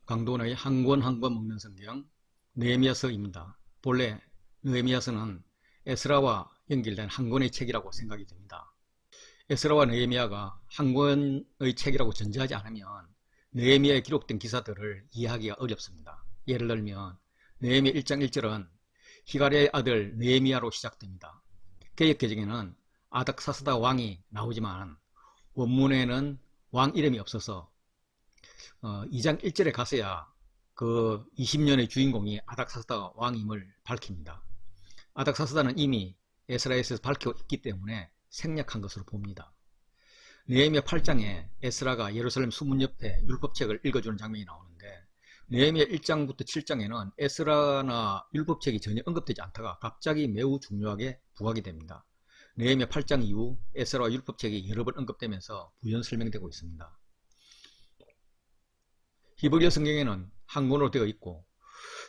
강돈의 한 권 한 권 먹는 성경 느헤미야서입니다. 본래 느헤미야서는 에스라와 연결된 한 권의 책이라고 생각이 됩니다. 에스라와 느헤미야가 한 권의 책이라고 전제하지 않으면 느헤미야에 기록된 기사들을 이해하기가 어렵습니다. 예를 들면 느헤미야 1장 1절은 히갈의 아들 느헤미야로 시작됩니다. 개역개정에는 아닥사스다 왕이 나오지만 원문에는 왕 이름이 없어서 2장 1절에 가서야 그 20년의 주인공이 아닥사스다 왕임을 밝힙니다. 아닥사스다는 이미 에스라에서 밝히고 있기 때문에 생략한 것으로 봅니다. 느헤미야 8장에 에스라가 예루살렘 수문 옆에 율법책을 읽어주는 장면이 나오는데 느헤미야 1장부터 7장에는 에스라나 율법책이 전혀 언급되지 않다가 갑자기 매우 중요하게 부각이 됩니다. 느헤미야 8장 이후 에스라와 율법책이 여러 번 언급되면서 부연 설명되고 있습니다. 히브리어 성경에는 한 권으로 되어 있고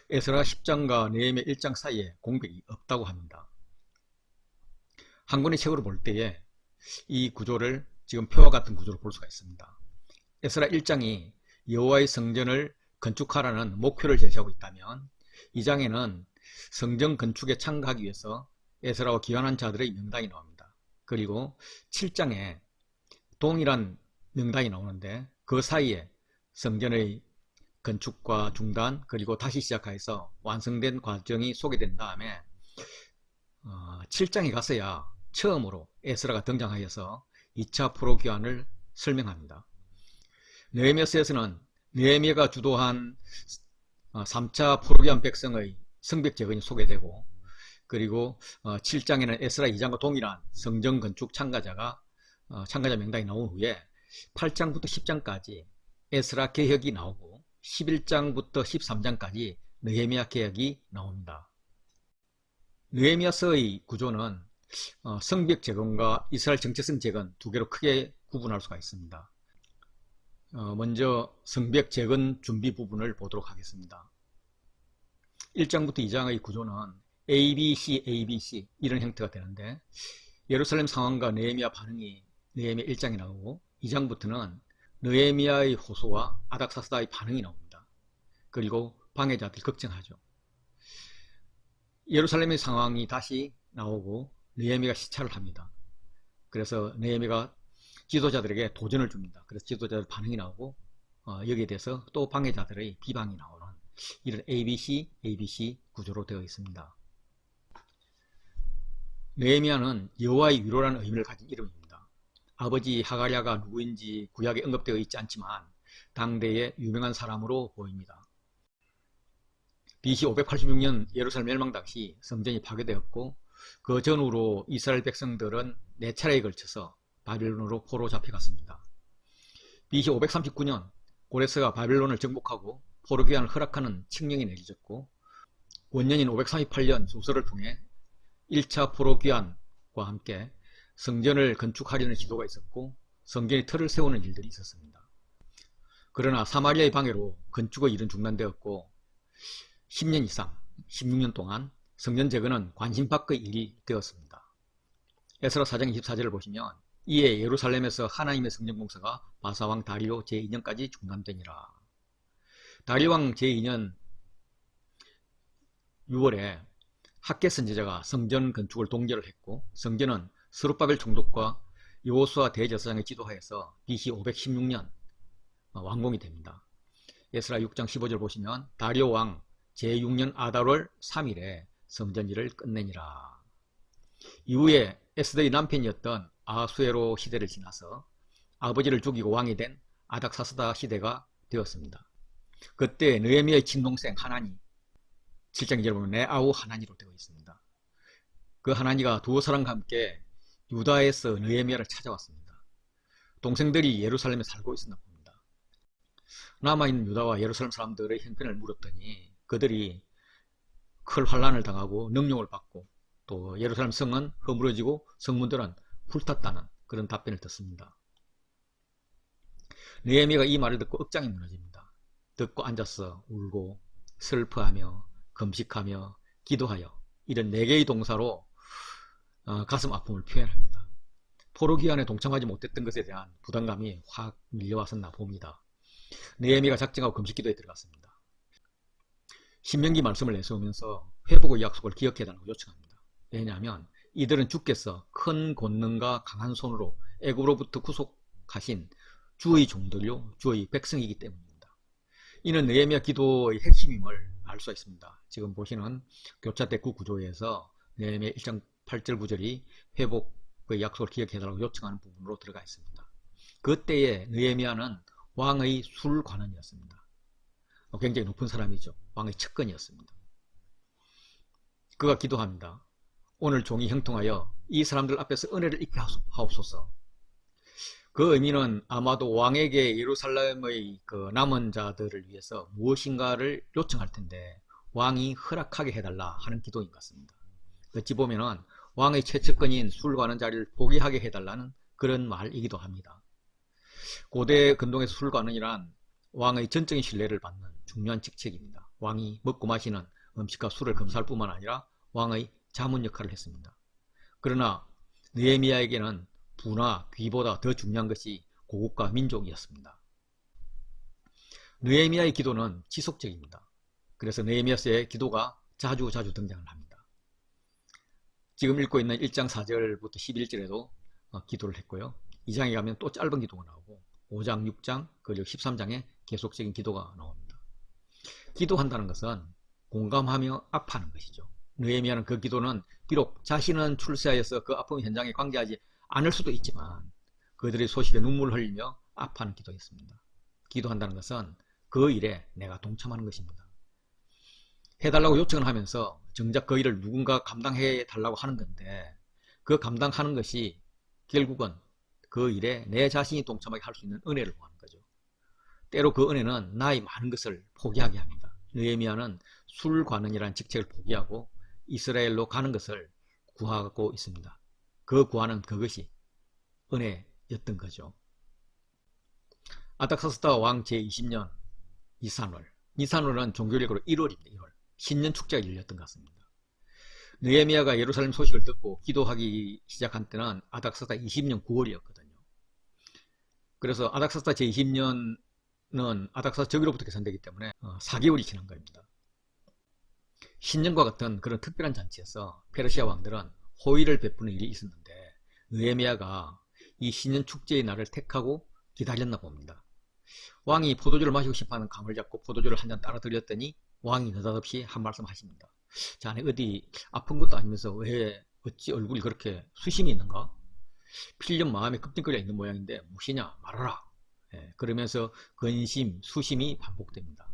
에스라 10장과 느헤미야 1장 사이에 공백이 없다고 합니다. 한 권의 책으로 볼 때에 이 구조를 지금 표와 같은 구조로 볼 수가 있습니다. 에스라 1장이 여호와의 성전을 건축하라는 목표를 제시하고 있다면 2장에는 성전 건축에 참가하기 위해서 에스라와 기환한 자들의 명단이 나옵니다. 그리고 7장에 동일한 명단이 나오는데 그 사이에 성전의 건축과 중단 그리고 다시 시작해서 완성된 과정이 소개된 다음에 7장에 가서야 처음으로 에스라가 등장하여서 2차 포로 귀환을 설명합니다. 느헤미야서에서는 느헤미야가 주도한 3차 포로 귀환 백성의 성벽 재건이 소개되고 그리고 7장에는 에스라 2장과 동일한 성전 건축 참가자 명단이 나온 후에 8장부터 10장까지 에스라 개혁이 나오고 11장부터 13장까지 느헤미야 개혁이 나옵니다. 느헤미야서의 구조는 성벽 재건과 이스라엘 정체성 재건 두 개로 크게 구분할 수가 있습니다. 먼저 성벽 재건 준비 부분을 보도록 하겠습니다. 1장부터 2장의 구조는 ABC 이런 형태가 되는데 예루살렘 상황과 느헤미야 반응이 느헤미야 1장에 나오고 2장부터는 느헤미야의 호소와 아닥사스다의 반응이 나옵니다. 그리고 방해자들이 걱정하죠. 예루살렘의 상황이 다시 나오고 느헤미야가 시찰을 합니다. 그래서 느헤미야가 지도자들에게 도전을 줍니다. 그래서 지도자들 반응이 나오고 여기에 대해서 또 방해자들의 비방이 나오는 이런 ABC 구조로 되어 있습니다. 느헤미야는 여호와의 위로라는 의미를 가진 이름입니다. 아버지 하갈야가 누구인지 구약에 언급되어 있지 않지만 당대의 유명한 사람으로 보입니다. BC 586년 예루살렘 멸망 당시 성전이 파괴되었고 그 전후로 이스라엘 백성들은 4차례에 걸쳐서 바빌론으로 포로 잡혀갔습니다. BC 539년 고레스가 바빌론을 정복하고 포로 귀환을 허락하는 칙령이 내려졌고 원년인 538년 소설을 통해 1차 포로 귀환과 함께 성전을 건축하려는 시도가 있었고 성전의 틀을 세우는 일들이 있었습니다. 그러나 사마리아의 방해로 건축의 일은 중단되었고 10년 이상 16년 동안 성전 재건은 관심 밖의 일이 되었습니다. 에스라 4장 24절을 보시면 이에 예루살렘에서 하나님의 성전 공사가 바사왕 다리오 제2년까지 중단되니라. 다리오왕 제2년 6월에 학개 선지자가 성전 건축을 동결을 했고 성전은 스룹바벨 총독과 여호수아 대제사장의 지도하에서 BC 516년 완공이 됩니다. 에스라 6장 15절 보시면 다리오 왕 제6년 아달월 3일에 성전일을 끝내니라. 이후에 에스더의 남편이었던 아수에로 시대를 지나서 아버지를 죽이고 왕이 된 아닥사스다 시대가 되었습니다. 그때 느헤미야의 친동생 하나니 7장 2절 보면 네아우 하나니로 되어 있습니다. 그 하나니가 두 사람과 함께 유다에서 느헤미야를 찾아왔습니다. 동생들이 예루살렘에 살고 있었나 봅니다. 남아있는 유다와 예루살렘 사람들의 형편을 물었더니 그들이 큰 환란을 당하고 능욕을 받고 또 예루살렘 성은 허물어지고 성문들은 불탔다는 그런 답변을 듣습니다. 느헤미야가 이 말을 듣고 억장이 무너집니다. 듣고 앉아서 울고 슬퍼하며 금식하며 기도하여 이런 4개의 동사로 가슴 아픔을 표현합니다. 포로 귀환에 동참하지 못했던 것에 대한 부담감이 확 밀려왔었나 봅니다. 느헤미야가 작정하고 금식기도에 들어갔습니다. 신명기 말씀을 내세우면서 회복의 약속을 기억해달라고 요청합니다. 왜냐하면 이들은 주께서 큰 권능과 강한 손으로 애굽으로부터 구속하신 주의 종들요 주의 백성이기 때문입니다. 이는 느헤미야 기도의 핵심임을 알 수 있습니다. 지금 보시는 교차대구 구조에서 느헤미야 1장 8절 9절이 회복의 약속을 기억해달라고 요청하는 부분으로 들어가 있습니다. 그때의 느헤미야는 왕의 술관원이었습니다. 굉장히 높은 사람이죠. 왕의 측근이었습니다. 그가 기도합니다. 오늘 종이 형통하여 이 사람들 앞에서 은혜를 입게 하옵소서. 그 의미는 아마도 왕에게 예루살렘의 그 남은 자들을 위해서 무엇인가를 요청할 텐데 왕이 허락하게 해달라 하는 기도인 것 같습니다. 어찌 보면은 왕의 최측근인 술관원 자리를 포기하게 해달라는 그런 말이기도 합니다. 고대 근동에서 술관원이란 왕의 전적인 신뢰를 받는 중요한 직책입니다. 왕이 먹고 마시는 음식과 술을 검사할 뿐만 아니라 왕의 자문 역할을 했습니다. 그러나 느헤미야에게는 부나 귀보다 더 중요한 것이 고국과 민족이었습니다. 느헤미야의 기도는 지속적입니다. 그래서 느헤미야서의 기도가 자주 등장을 합니다. 지금 읽고 있는 1장 4절부터 11절에도 기도를 했고요. 2장에 가면 또 짧은 기도가 나오고 5장, 6장, 그리고 13장에 계속적인 기도가 나옵니다. 기도한다는 것은 공감하며 아파하는 것이죠. 느헤미야는 그 기도는 비록 자신은 출세하여서 그 아픔 현장에 관계하지 않을 수도 있지만 그들의 소식에 눈물을 흘리며 아파하는 기도였습니다. 기도한다는 것은 그 일에 내가 동참하는 것입니다. 해달라고 요청을 하면서 정작 그 일을 누군가 감당해 달라고 하는 건데 그 감당하는 것이 결국은 그 일에 내 자신이 동참하게 할 수 있는 은혜를 구하는 거죠. 때로 그 은혜는 나의 많은 것을 포기하게 합니다. 느헤미야는 술관원이라는 직책을 포기하고 이스라엘로 가는 것을 구하고 있습니다. 그 구하는 그것이 은혜였던 거죠. 아닥사스다 왕 제20년 니산월은 종교력으로 1월입니다. 1월. 신년 축제가 열렸던 것 같습니다. 느헤미야가 예루살렘 소식을 듣고 기도하기 시작한 때는 아닥사스다 20년 9월이었거든요. 그래서 아닥사스다 제20년은 아닥사스다 저기로부터 계산되기 때문에 4개월이 지난 겁니다. 신년과 같은 그런 특별한 잔치에서 페르시아 왕들은 호의를 베푸는 일이 있었는데 느헤미야가 이 신년 축제의 날을 택하고 기다렸나 봅니다. 왕이 포도주를 마시고 싶어하는 감을 잡고 포도주를 한 잔 따라 드렸더니 왕이 느닷없이 한 말씀 하십니다. 자네 어디 아픈 것도 아니면서 왜 어찌 얼굴이 그렇게 수심이 있는가? 필름 마음에 급등거려 있는 모양인데 무엇이냐 말하라. 그러면서 근심, 수심이 반복됩니다.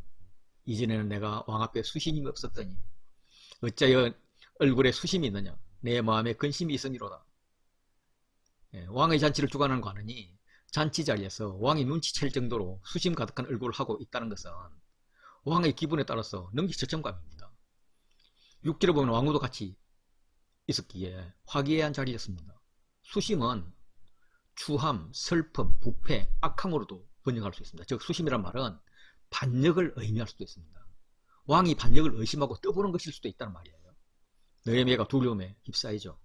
이전에는 내가 왕 앞에 수심이 없었더니 어찌하여 얼굴에 수심이 있느냐? 내 마음에 근심이 있으니로다. 왕의 잔치를 주관하는 관원이 잔치 자리에서 왕이 눈치챌 정도로 수심 가득한 얼굴을 하고 있다는 것은 왕의 기분에 따라서 능지처참감입니다. 6절에 보면 왕후도 같이 있었기에 화기애애한 자리였습니다. 수심은 추함, 슬픔, 부패, 악함으로도 번역할 수 있습니다. 즉 수심이란 말은 반역을 의미할 수도 있습니다. 왕이 반역을 의심하고 떠보는 것일 수도 있다는 말이에요. 느헤미야가 두려움에 휩싸이죠.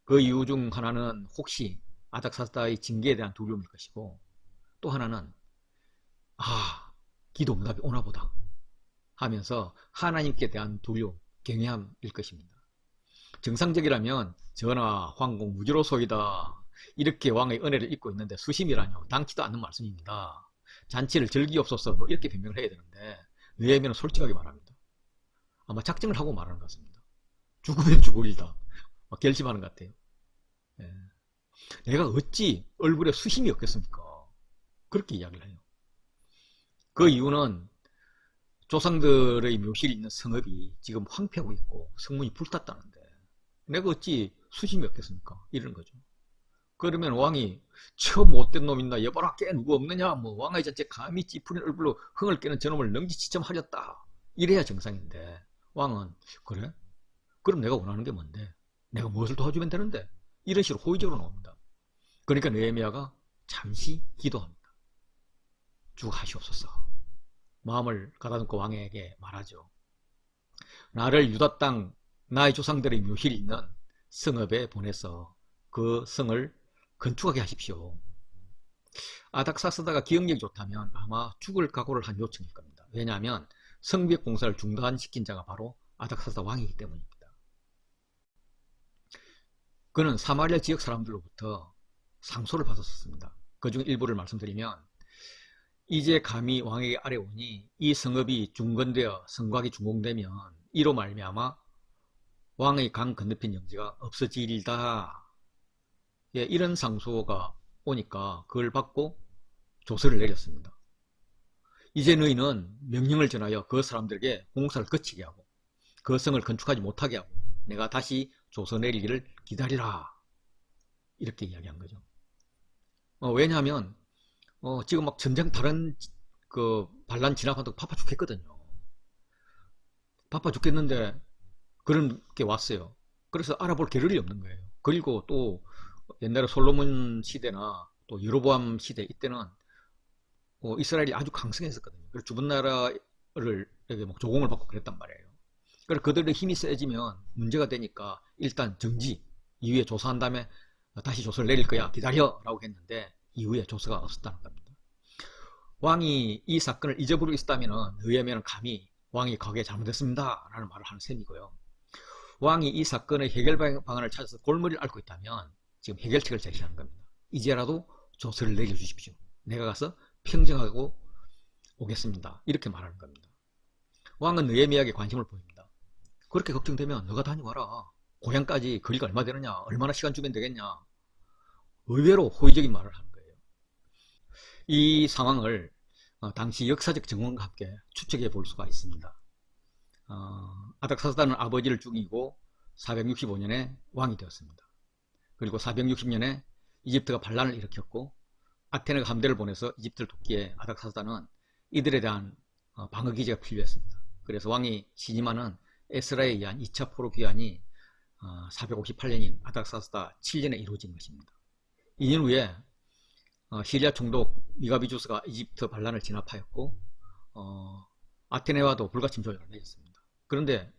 그 이유 중 하나는 혹시 아닥사스다의 징계에 대한 두려움일 것이고 또 하나는 기도 응답이 오나보다 하면서 하나님께 대한 두려움, 경외함일 것입니다. 정상적이라면 전하, 황공, 무지로소이다 이렇게 왕의 은혜를 입고 있는데 수심이라뇨 당치도 않는 말씀입니다. 잔치를 즐기옵소서 이렇게 변명을 해야 되는데 느헤미야는 솔직하게 말합니다. 아마 작정을 하고 말하는 것 같습니다. 죽으면 죽으리다 결심하는 것 같아요. 내가 어찌 얼굴에 수심이 없겠습니까? 그렇게 이야기를 해요. 그 이유는 조상들의 묘실이 있는 성읍이 지금 황폐하고 있고 성문이 불탔다는데 내가 어찌 수심이 없겠습니까? 이러는 거죠. 그러면 왕이 저 못된 놈 있나 여봐라 깨 누구 없느냐 왕의 자체 감히 찌푸린 얼굴로 흥을 깨는 저놈을 능지치점하렸다 이래야 정상인데 왕은 그래? 그럼 내가 원하는 게 뭔데? 내가 무엇을 도와주면 되는데? 이런 식으로 호의적으로 나옵니다. 그러니까 느헤미야가 잠시 기도합니다. 주하시옵소서. 마음을 가다듬고 왕에게 말하죠. 나를 유다 땅 나의 조상들의 묘실이 있는 성읍에 보내서 그 성을 건축하게 하십시오. 아닥사스다가 기억력이 좋다면 아마 죽을 각오를 한 요청일 겁니다. 왜냐하면 성벽 공사를 중단시킨 자가 바로 아닥사스다 왕이기 때문입니다. 그는 사마리아 지역 사람들로부터 상소를 받았었습니다. 그중 일부를 말씀드리면, 이제 감히 왕에게 아뢰오니 이 성읍이 중건되어 성곽이 준공되면 이로 말미암아 왕의 강 건너편 영지가 없어지리다. 예, 이런 상소가 오니까 그걸 받고 조서를 내렸습니다. 이제 너희는 명령을 전하여 그 사람들에게 공사를 그치게 하고 그 성을 건축하지 못하게 하고 내가 다시 조서 내리기를 기다리라. 이렇게 이야기한 거죠. 왜냐하면 지금 막 전쟁 다른 그 반란 진압한다고 바빠 죽겠거든요. 바빠 죽겠는데 그런 게 왔어요. 그래서 알아볼 겨를이 없는 거예요. 그리고 또 옛날에 솔로몬 시대나 또 여로보암 시대 이때는 이스라엘이 아주 강성했었거든요. 그래서 주변 나라를 이렇게 막 조공을 받고 그랬단 말이에요. 그래서 그들의 힘이 세지면 문제가 되니까 일단 정지, 이후에 조사한 다음에 다시 조서를 내릴 거야, 기다려 라고 했는데 이후에 조서가 없었다는 겁니다. 왕이 이 사건을 잊어버리고 있었다면 의하면 감히 왕이 거기에 잘못했습니다 라는 말을 하는 셈이고요. 왕이 이 사건의 해결 방안을 찾아서 골머리를 앓고 있다면 지금 해결책을 제시하는 겁니다. 이제라도 조서를 내려주십시오. 내가 가서 평정하고 오겠습니다. 이렇게 말하는 겁니다. 왕은 느헤미야에게 관심을 보입니다. 그렇게 걱정되면 너가 다녀와라. 고향까지 거리가 얼마 되느냐, 얼마나 시간 주면 되겠냐. 의외로 호의적인 말을 하는 거예요. 이 상황을 당시 역사적 정황과 함께 추측해 볼 수가 있습니다. 아닥사스다는 아버지를 죽이고 465년에 왕이 되었습니다. 그리고 460년에 이집트가 반란을 일으켰고 아테네가 함대를 보내서 이집트를 돕기에 아닥사스다는 이들에 대한 방어 기제가 필요했습니다. 그래서 왕이 신임하는 에스라에 의한 2차 포로 귀환이 458년인 아닥사스다 7년에 이루어진 것입니다. 2년 후에 시리아 총독 미가비주스가 이집트 반란을 진압하였고 아테네와도 불가침 조약을 맺었습니다. 그런데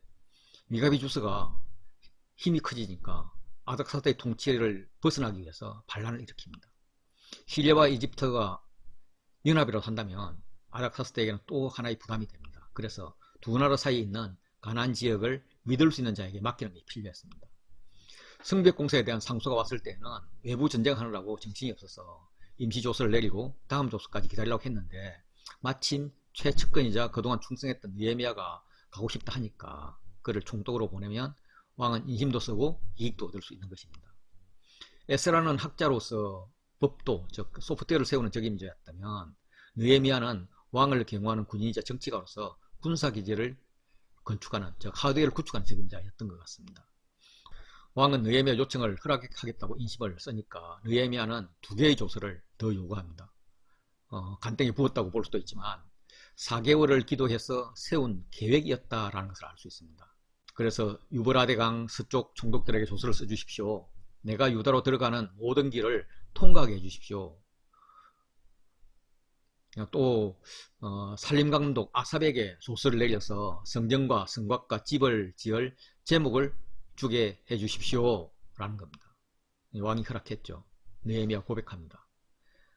미가비주스가 힘이 커지니까 아닥사스다의 통치를 벗어나기 위해서 반란을 일으킵니다. 시리아와 이집트가 연합이라도 한다면 아닥사스다에게는 또 하나의 부담이 됩니다. 그래서 두 나라 사이에 있는 가나안 지역을 믿을 수 있는 자에게 맡기는 게 필요했습니다. 성벽 공사에 대한 상소가 왔을 때는 외부 전쟁하느라고 정신이 없어서 임시조서를 내리고 다음 조서까지 기다리려고 했는데 마침 최측근이자 그동안 충성했던 느헤미야가 가고 싶다 하니까 그를 총독으로 보내면 왕은 인심도 쓰고 이익도 얻을 수 있는 것입니다. 에스라는 학자로서 법도, 즉 소프트웨어를 세우는 적임자였다면 느헤미야는 왕을 경호하는 군인이자 정치가로서 군사기지를 건축하는, 즉 하드웨어를 구축하는 적임자였던 것 같습니다. 왕은 느헤미야 요청을 허락하겠다고 인심을 쓰니까 느헤미야는 두 개의 조서를 더 요구합니다. 간땡이 부었다고 볼 수도 있지만 4개월을 기도해서 세운 계획이었다라는 것을 알 수 있습니다. 그래서 유브라데강 서쪽 총독들에게 조서를 써주십시오. 내가 유다로 들어가는 모든 길을 통과하게 해주십시오. 또 살림감독 아삽에게 조서를 내려서 성전과 성곽과 집을 지을 제목을 주게 해주십시오 라는 겁니다. 왕이 허락했죠. 느헤미야 고백합니다.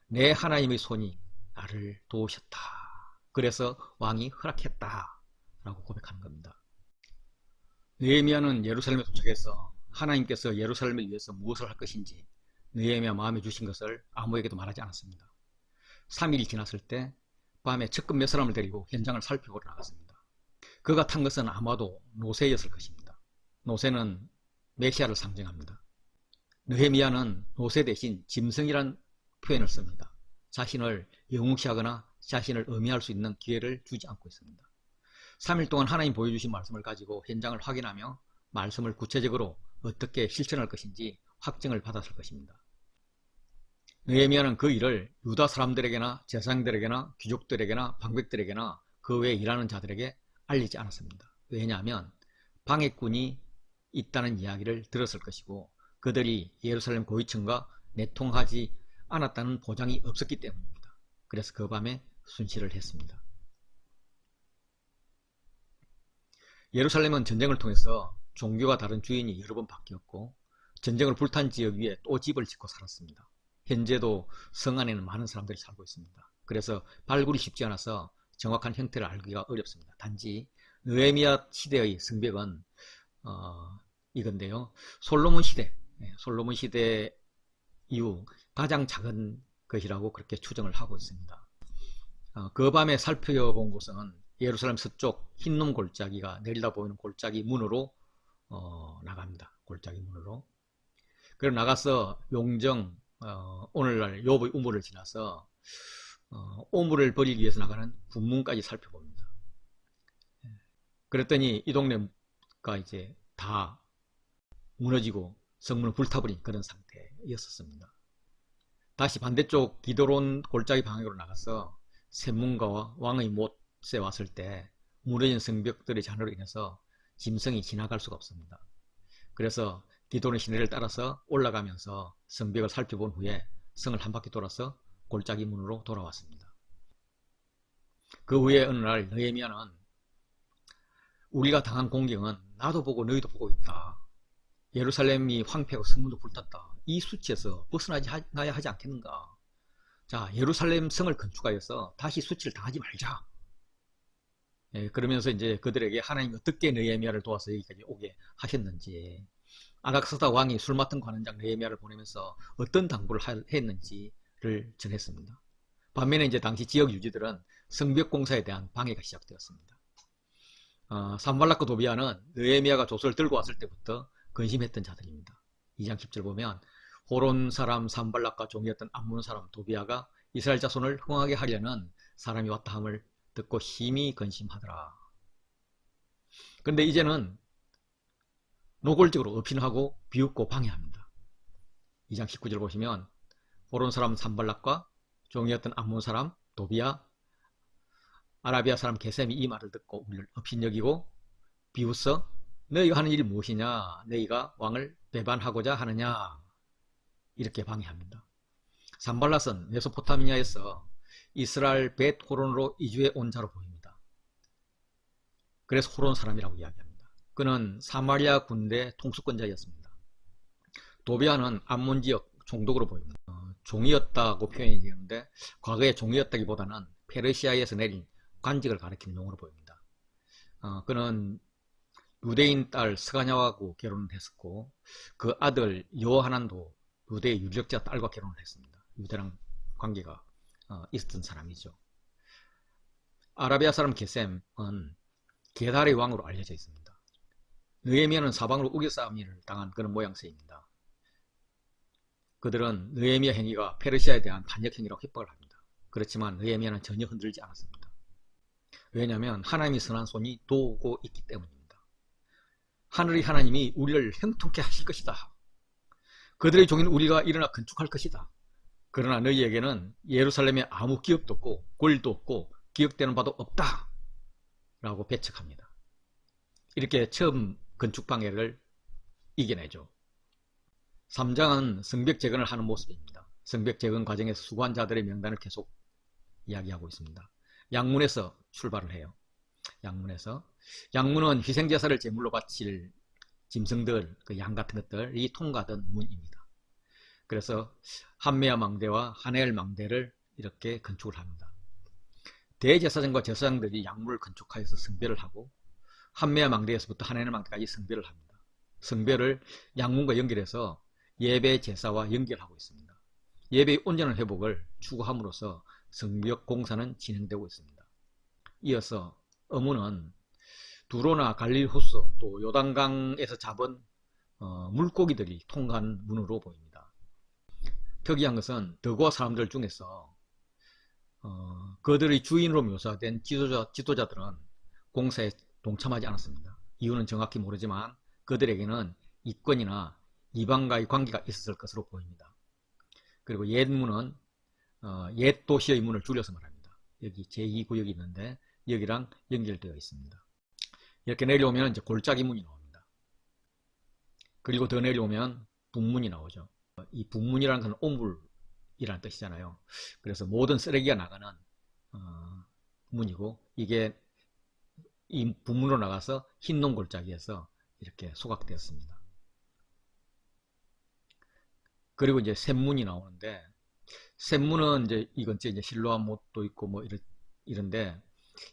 내 하나님의 손이 나를 도우셨다. 그래서 왕이 허락했다 라고 고백하는 겁니다. 느헤미야는 예루살렘에 도착해서 하나님께서 예루살렘을 위해서 무엇을 할 것인지 느헤미야 마음에 주신 것을 아무에게도 말하지 않았습니다. 3일이 지났을 때 밤에 측근 몇 사람을 데리고 현장을 살펴보러 나갔습니다. 그가 탄 것은 아마도 노새였을 것입니다. 노새는 메시아를 상징합니다. 느헤미야는 노새 대신 짐승이란 표현을 씁니다. 자신을 영웅시하거나 자신을 의미할 수 있는 기회를 주지 않고 있습니다. 3일 동안 하나님 보여주신 말씀을 가지고 현장을 확인하며 말씀을 구체적으로 어떻게 실천할 것인지 확증을 받았을 것입니다. 느헤미야는 그 일을 유다 사람들에게나 제사장들에게나 귀족들에게나 방백들에게나 그 외에 일하는 자들에게 알리지 않았습니다. 왜냐하면 방해꾼이 있다는 이야기를 들었을 것이고 그들이 예루살렘 고위층과 내통하지 않았다는 보장이 없었기 때문입니다. 그래서 그 밤에 순시를 했습니다. 예루살렘은 전쟁을 통해서 종교가 다른 주인이 여러 번 바뀌었고 전쟁으로 불탄 지역 위에 또 집을 짓고 살았습니다. 현재도 성 안에는 많은 사람들이 살고 있습니다. 그래서 발굴이 쉽지 않아서 정확한 형태를 알기가 어렵습니다. 단지 느헤미야 시대의 성벽은 이건데요. 솔로몬 시대 이후 가장 작은 것이라고 그렇게 추정을 하고 있습니다. 그 밤에 살펴본 곳은 예루살렘 서쪽 흰놈 골짜기가 내리다 보이는 골짜기 문으로 나갑니다. 골짜기 문으로. 그리고 나가서 용정 오늘날 욥의 우물을 지나서 오물을 버리기 위해서 나가는 군문까지 살펴봅니다. 그랬더니 이 동네가 이제 다 무너지고 성문을 불타버린 그런 상태였었습니다. 다시 반대쪽 기드론 골짜기 방향으로 나가서 샘문가와 왕의 못에 왔을 때 무너진 성벽들의 잔으로 인해서 짐승이 지나갈 수가 없습니다. 그래서 기드론 시내를 따라서 올라가면서 성벽을 살펴본 후에 성을 한 바퀴 돌아서 골짜기 문으로 돌아왔습니다. 그 후에 어느 날 느헤미야는 우리가 당한 공경은 나도 보고 너희도 보고 있다. 예루살렘이 황폐하고 성문도 불탔다. 이 수치에서 벗어나야 하지 않겠는가. 자, 예루살렘 성을 건축하여서 다시 수치를 당하지 말자. 그러면서 이제 그들에게 하나님이 어떻게 느헤미야를 도와서 여기까지 오게 하셨는지, 아락사다 왕이 술 맡은 관원장 느헤미야를 보내면서 어떤 당부를 했는지를 전했습니다. 반면에 이제 당시 지역 유지들은 성벽 공사에 대한 방해가 시작되었습니다. 산발락과 도비아는 느헤미야가 조서를 들고 왔을 때부터 근심했던 자들입니다. 2장 10절 보면 호론 사람 산발락과 종이었던 암몬 사람 도비아가 이스라엘 자손을 흥하게 하려는 사람이 왔다 함을 듣고 심히 근심하더라. 그런데 이제는 노골적으로 어필하고 비웃고 방해합니다. 2장 19절 보시면 호론 사람 산발락과 종이었던 암몬 사람 도비아, 아라비아 사람 게셈이 이 말을 듣고 우리를 업신여기고 비웃어 너희가 하는 일이 무엇이냐, 너희가 왕을 배반하고자 하느냐, 이렇게 방해합니다. 산발랏은 메소포타미아에서 이스라엘 벳 호론으로 이주해 온 자로 보입니다. 그래서 호론 사람이라고 이야기합니다. 그는 사마리아 군대 통수권자였습니다. 도비아는 암몬 지역 총독으로 보입니다. 종이었다고 표현이 되는데 과거에 종이었다기보다는 페르시아에서 내린 관직을 가리키는 용어로 보입니다. 그는 유대인 딸 스가냐하고 결혼을 했었고 그 아들 여호하난도 유대의 유력자 딸과 결혼을 했습니다. 유대랑 관계가 있었던 사람이죠. 아라비아 사람 게셈은 게달의 왕으로 알려져 있습니다. 느헤미야는 사방으로 우겨싸움을 당한 그런 모양새입니다. 그들은 느헤미야 행위가 페르시아에 대한 반역 행위라고 협박을 합니다. 그렇지만 느헤미야는 전혀 흔들리지 않았습니다. 왜냐하면 하나님이 선한 손이 도우고 있기 때문입니다. 하늘의 하나님이 우리를 형통케 하실 것이다. 그들의 종인 우리가 일어나 건축할 것이다. 그러나 너희에게는 예루살렘에 아무 기업도 없고 권리도 없고 기억되는 바도 없다 라고 배척합니다. 이렇게 처음 건축 방해를 이겨내죠. 3장은 성벽 재건을 하는 모습입니다. 성벽 재건 과정에서 수고한 자들의 명단을 계속 이야기하고 있습니다. 양문에서 출발을 해요. 양문은 희생제사를 제물로 바칠 짐승들, 그 양 같은 것들이 통과하던 문입니다. 그래서 한메아 망대와 하네엘 망대를 이렇게 건축을 합니다. 대제사장과 제사장들이 양문을 건축하여서 성별을 하고 한메아 망대에서부터 하네엘 망대까지 성별을 합니다. 성별을 양문과 연결해서 예배 제사와 연결하고 있습니다. 예배의 온전한 회복을 추구함으로써 성벽 공사는 진행되고 있습니다. 이어서 어문은 두로나 갈릴 호수 또 요단강에서 잡은 물고기들이 통과한 문으로 보입니다. 특이한 것은 더고아 사람들 중에서 그들의 주인으로 묘사된 지도자들은 공사에 동참하지 않았습니다. 이유는 정확히 모르지만 그들에게는 이권이나 이방과의 관계가 있었을 것으로 보입니다. 그리고 옛문은 옛 도시의 문을 줄여서 말합니다. 여기 제2구역이 있는데 여기랑 연결되어 있습니다. 이렇게 내려오면 이제 골짜기 문이 나옵니다. 그리고 더 내려오면 북문이 나오죠. 이 북문이라는 건 오물이라는 뜻이잖아요. 그래서 모든 쓰레기가 나가는 문이고 이게 이 북문으로 나가서 흰놈 골짜기에서 이렇게 소각되었습니다. 그리고 이제 샘문이 나오는데 샘문은 이제 이 근처에 이제 실로암 못도 있고 뭐 이런데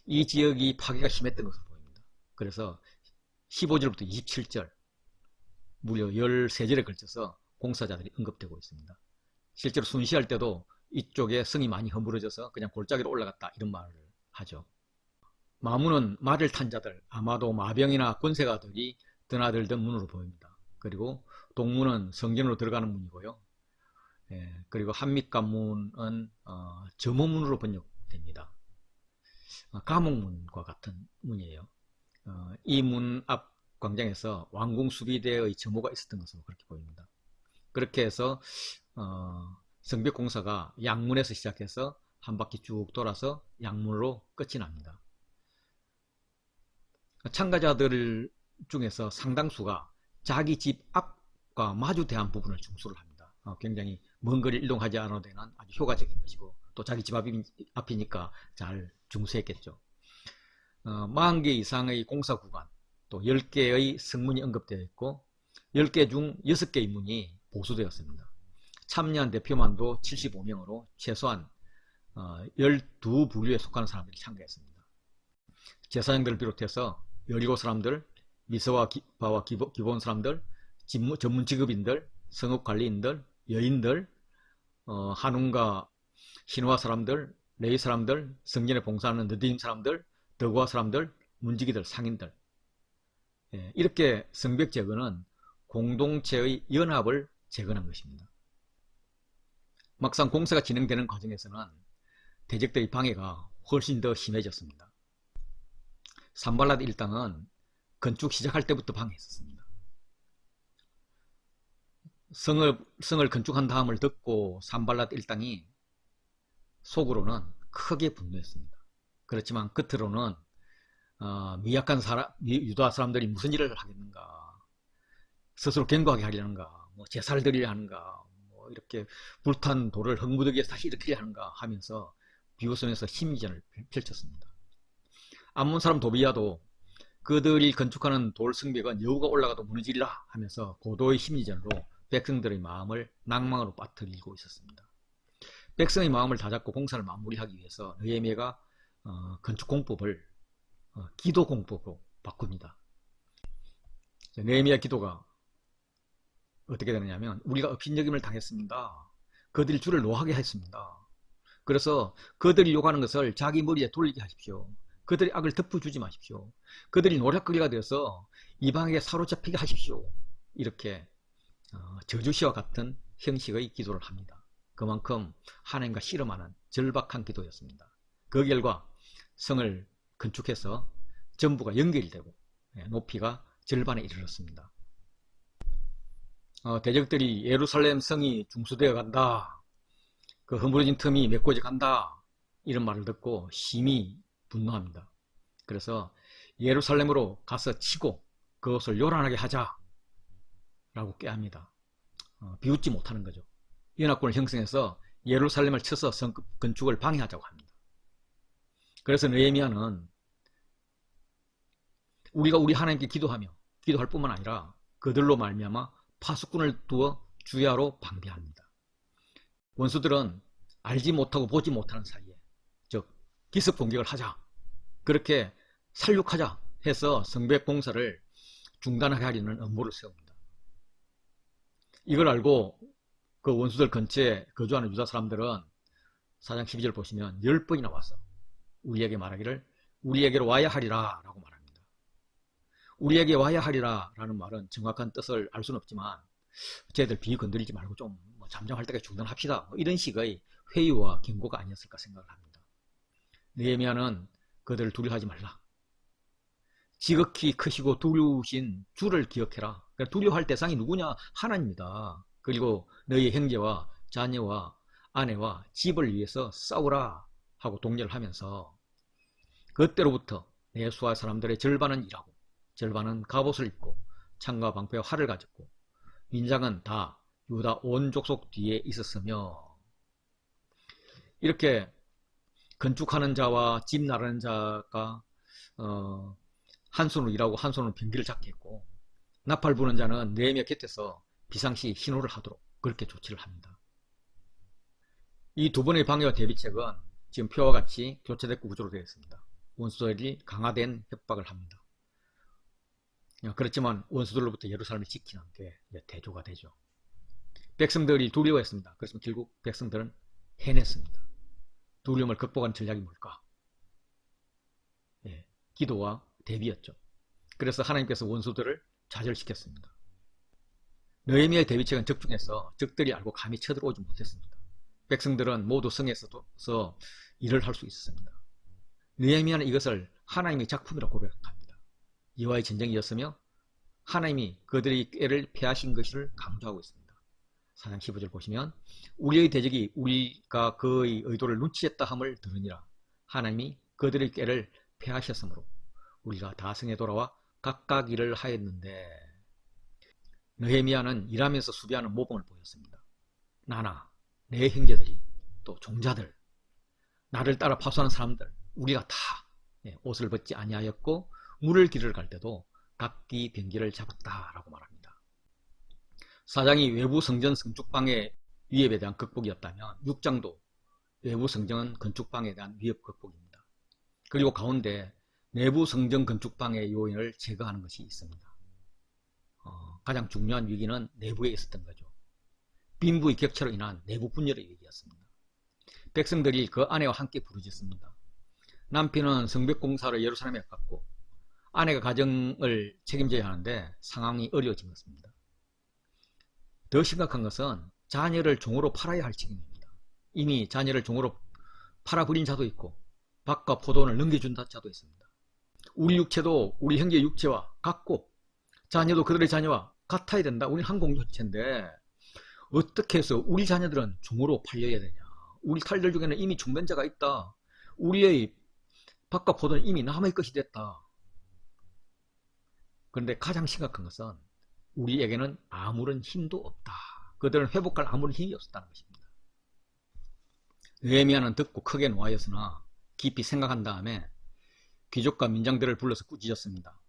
이 지역이 파괴가 심했던 것으로 보입니다. 그래서 15절부터 27절 무려 13절에 걸쳐서 공사자들이 언급되고 있습니다. 실제로 순시할 때도 이쪽에 성이 많이 허물어져서 그냥 골짜기로 올라갔다 이런 말을 하죠. 마문은 말을 탄 자들, 아마도 마병이나 권세가들이 드나들던 문으로 보입니다. 그리고 동문은 성전으로 들어가는 문이고요. 그리고 한밑관문은 점호문으로 번역됩니다. 감옥문과 같은 문이에요. 이 문 앞 광장에서 왕궁 수비대의 점호가 있었던 것으로 그렇게 보입니다. 그렇게 해서 성벽 공사가 양문에서 시작해서 한 바퀴 쭉 돌아서 양문으로 끝이 납니다. 참가자들 중에서 상당수가 자기 집 앞과 마주대한 부분을 중수를 합니다. 굉장히 먼 거리를 이동하지 않아도 되는 아주 효과적인 것이고, 또 자기 집 앞이니까 잘 중수했겠죠. 40개 이상의 공사 구간, 또 10개의 성문이 언급되어 있고 10개 중 6개의 문이 보수되었습니다. 참여한 대표만도 75명으로 최소한 12부류에 속하는 사람들이 참가했습니다. 제사장들을 비롯해서 17사람들, 미서와 기파와 기본 사람들, 전문 직업인들, 성읍관리인들, 여인들, 한웅과 신화 사람들, 레위 사람들, 성전에 봉사하는 느딘 사람들, 덕화 사람들, 문지기들, 상인들, 이렇게 성벽 제거는 공동체의 연합을 재건한 것입니다. 막상 공사가 진행되는 과정에서는 대적들의 방해가 훨씬 더 심해졌습니다. 산발랏 일당은 건축 시작할 때부터 방해했었습니다. 성을 건축한 다음을 듣고 산발랏 일당이 속으로는 크게 분노했습니다. 그렇지만 겉으로는 미약한 유다 사람들이 무슨 일을 하겠는가, 스스로 견고하게 하려는가, 뭐 제사를 드리려 하는가, 뭐 이렇게 불탄 돌을 흙무더기에 다시 일으키려 하는가 하면서 비웃으면서 심리전을 펼쳤습니다. 암몬 사람 도비야도 그들이 건축하는 돌 성벽은 여우가 올라가도 무너지리라 하면서 고도의 심리전으로 백성들의 마음을 낭망으로 빠뜨리고 있었습니다. 백성의 마음을 다잡고 공사를 마무리하기 위해서 느헤미야가 건축 공법을 기도 공법으로 바꿉니다. 느헤미야 기도가 어떻게 되느냐면, 우리가 업신여김을 당했습니다. 그들이 주를 노하게 했습니다. 그래서 그들이 요구하는 것을 자기 머리에 돌리게 하십시오. 그들의 악을 덮어주지 마십시오. 그들이 노략거리가 되어서 이방에게 사로잡히게 하십시오. 이렇게 저주시와 같은 형식의 기도를 합니다. 그만큼 하나님과 씨름하는 절박한 기도였습니다. 그 결과 성을 건축해서 전부가 연결되고 높이가 절반에 이르렀습니다. 대적들이 예루살렘 성이 중수되어 간다, 그 허물어진 틈이 메꿔져 간다, 이런 말을 듣고 심히 분노합니다. 그래서 예루살렘으로 가서 치고 그것을 요란하게 하자 라고 꾀합니다. 비웃지 못하는 거죠. 연합군을 형성해서 예루살렘을 쳐서 성 건축을 방해하자고 합니다. 그래서 느헤미야는 우리가 우리 하나님께 기도할 뿐만 아니라 그들로 말미암아 파수꾼을 두어 주야로 방비합니다. 원수들은 알지 못하고 보지 못하는 사이에, 즉 기습 공격을 하자, 그렇게 살육하자 해서 성벽 공사를 중단하게 하려는 음모를 세웁니다. 이걸 알고 그 원수들 근처에 거주하는 유다 사람들은 4장 12절 보시면 10번이나 와서 우리에게 말하기를 우리에게로 와야 하리라 라고 말합니다. 우리에게 와야 하리라 라는 말은 정확한 뜻을 알 수는 없지만, 쟤들 비 건드리지 말고 좀 잠잠할 때까지 중단합시다, 이런 식의 회유와 경고가 아니었을까 생각을 합니다. 느헤미야는 그들을 두려워하지 말라, 지극히 크시고 두려우신 주를 기억해라. 그러니까 두려워할 대상이 누구냐? 하나님이다. 그리고 너희 형제와 자녀와 아내와 집을 위해서 싸우라 하고 독려를 하면서, 그때로부터 내 수하 사람들의 절반은 일하고 절반은 갑옷을 입고 창과 방패와 활을 가졌고 민장은 다 유다 온 족속 뒤에 있었으며, 이렇게 건축하는 자와 집 나르는 자가 한 손으로 일하고 한 손으로 병기를 잡게 했고, 나팔 부는 자는 느헤미야 곁에서 비상시 신호를 하도록 그렇게 조치를 합니다. 이 두 번의 방해와 대비책은 지금 표와 같이 교차대꾸 구조로 되어 있습니다. 원수들이 강화된 협박을 합니다. 그렇지만 원수들로부터 예루살렘을 지키는 게 대조가 되죠. 백성들이 두려워했습니다. 그래서 결국 백성들은 해냈습니다. 두려움을 극복한 전략이 뭘까? 기도와 대비였죠. 그래서 하나님께서 원수들을 좌절시켰습니다. 느헤미야의 대비책은 적중해서 적들이 알고 감히 쳐들어오지 못했습니다. 백성들은 모두 성에서 일을 할 수 있었습니다. 느헤미야는 이것을 하나님의 작품이라고 고백합니다. 여호와의 전쟁이었으며 하나님이 그들의 꾀를 패하신 것을 강조하고 있습니다. 4장 15절 보시면 우리의 대적이 우리가 그의 의도를 눈치챘다 함을 들으니라. 하나님이 그들의 꾀를 패하셨으므로 우리가 다 성에 돌아와 각각 일을 하였는데, 느헤미야는 일하면서 수비하는 모범을 보였습니다. 나나 내 형제들이 또 종자들 나를 따라 파수하는 사람들 우리가 다 옷을 벗지 아니하였고 물을 기르러 갈 때도 각기 병기를 잡았다라고 말합니다. 4장이 외부 성전 건축방해 위협에 대한 극복이었다면 6장도 외부 성전 건축방해에 대한 위협 극복입니다. 그리고 가운데 내부 성전 건축방해 요인을 제거하는 것이 있습니다. 가장 중요한 위기는 내부에 있었던 거죠. 빈부의 격차로 인한 내부 분열의 위기였습니다. 백성들이 그 아내와 함께 부르짖습니다. 남편은 성벽공사로 예루살렘에 갔고 아내가 가정을 책임져야 하는데 상황이 어려워진 것입니다. 더 심각한 것은 자녀를 종으로 팔아야 할 책임입니다. 이미 자녀를 종으로 팔아버린 자도 있고 밥과 포도원을 넘겨준 자도 있습니다. 우리 육체도 우리 형제의 육체와 같고 자녀도 그들의 자녀와 같아야 된다. 우리는 한 공동체인데 어떻게 해서 우리 자녀들은 종으로 팔려야 되냐. 우리 딸들 중에는 이미 중변자가 있다. 우리의 밥과 포도는 이미 남의 것이 됐다. 그런데 가장 심각한 것은 우리에게는 아무런 힘도 없다. 그들은 회복할 아무런 힘이 없었다는 것입니다. 느헤미야는 듣고 크게 노하였으나 깊이 생각한 다음에 귀족과 민장들을 불러서 꾸짖었습니다.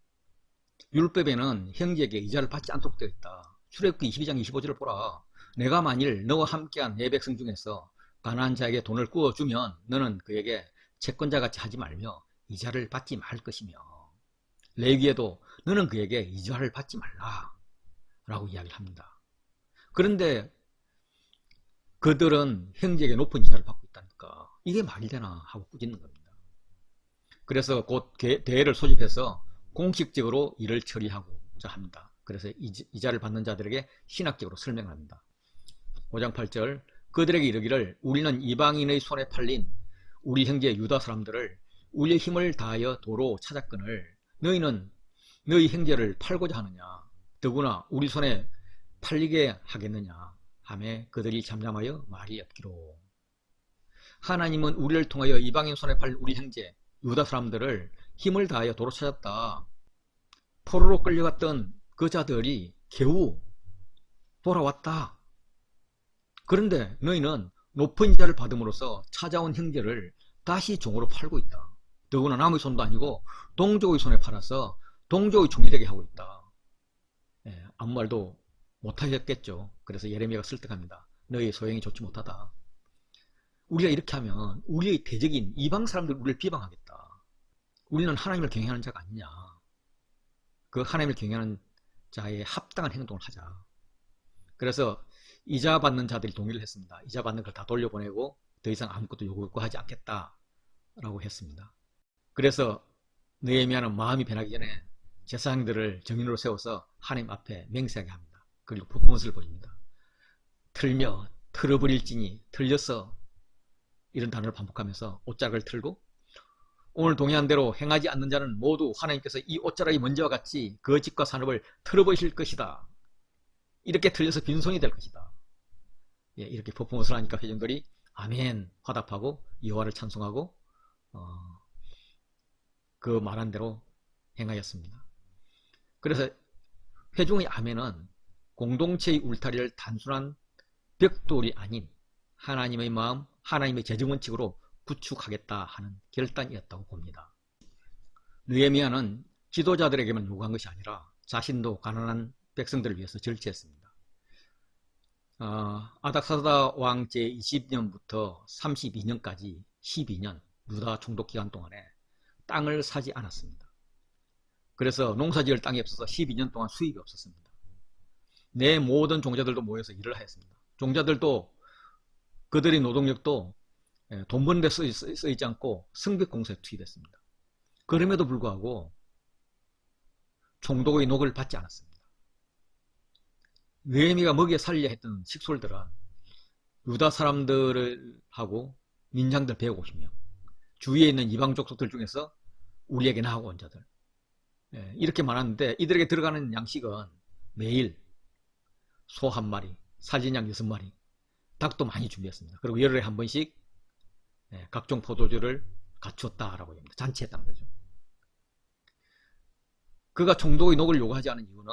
율법에는 형제에게 이자를 받지 않도록 되어 있다. 출애굽기 22장 25절을 보라. 내가 만일 너와 함께한 내 백성 중에서 가난한 자에게 돈을 꾸어주면 너는 그에게 채권자같이 하지 말며 이자를 받지 말 것이며 레위기에도 너는 그에게 이자를 받지 말라 라고 이야기를 합니다. 그런데 그들은 형제에게 높은 이자를 받고 있다니까 이게 말이 되나 하고 꾸짖는 겁니다. 그래서 곧 대회를 소집해서 공식적으로 일을 처리하고자 합니다. 그래서 이자를 받는 자들에게 신학적으로 설명을 합니다. 5장 8절 그들에게 이르기를 우리는 이방인의 손에 팔린 우리 형제 유다 사람들을 우리의 힘을 다하여 도로 찾았거늘 너희는 너희 형제를 팔고자 하느냐 더구나 우리 손에 팔리게 하겠느냐 하매 그들이 잠잠하여 말이 없기로. 하나님은 우리를 통하여 이방인 손에 팔린 우리 형제 유다 사람들을 힘을 다하여 도로 찾았다. 포로로 끌려갔던 그 자들이 겨우 돌아왔다. 그런데 너희는 높은 이자를 받음으로써 찾아온 형제를 다시 종으로 팔고 있다. 더구나 남의 손도 아니고 동족의 손에 팔아서 동족의 종이 되게 하고 있다. 아무 말도 못하셨겠죠. 그래서 예레미야가 설득합니다. 너희의 소행이 좋지 못하다. 우리가 이렇게 하면 우리의 대적인 이방 사람들 우리를 비방하겠다. 우리는 하나님을 경외하는 자가 아니냐. 그 하나님을 경외하는 자의 합당한 행동을 하자. 그래서 이자 받는 자들이 동의를 했습니다. 이자 받는 걸 다 돌려보내고 더 이상 아무것도 요구하지 않겠다라고 했습니다. 그래서 느헤미야는 마음이 변하기 전에 제사장들을 정인으로 세워서 하나님 앞에 맹세하게 합니다. 그리고 퍼포먼스를 보입니다. 틀며 틀어버릴지니 틀려서 이런 단어를 반복하면서 옷자락을 틀고 오늘 동의한 대로 행하지 않는 자는 모두 하나님께서 이 옷자락이 먼저와 같이 그 집과 산업을 틀어버리실 것이다. 이렇게 틀려서 빈손이 될 것이다. 이렇게 퍼포먼스를 하니까 회중들이 아멘 화답하고 여호와를 찬송하고 그 말한 대로 행하였습니다. 그래서 회중의 아멘은 공동체의 울타리를 단순한 벽돌이 아닌 하나님의 마음, 하나님의 재정원칙으로 구축하겠다 하는 결단이었다고 봅니다. 느헤미야는 지도자들에게만 요구한 것이 아니라 자신도 가난한 백성들을 위해서 절제했습니다. 아닥사스다 왕 제20년부터 32년까지 12년 유다 총독 기간 동안에 땅을 사지 않았습니다. 그래서 농사지을 땅이 없어서 12년 동안 수입이 없었습니다. 내 모든 종자들도 모여서 일을 하였습니다. 종자들도 그들의 노동력도 돈 버는 데 쓰이지 않고 성벽공사에 투입했습니다. 그럼에도 불구하고 총독의 녹을 받지 않았습니다. 느헤미야가 먹여 살려 했던 식솔들은 유다 사람들하고 민장들 150명, 주위에 있는 이방 족속들 중에서 우리에게 나하고 온 자들, 이렇게 많았는데 이들에게 들어가는 양식은 매일 소 1마리, 살진양 6마리, 닭도 많이 준비했습니다. 그리고 열흘에 한 번씩 각종 포도주를 갖추었다라고 합니다. 잔치했다는 거죠. 그가 총독의 녹을 요구하지 않은 이유는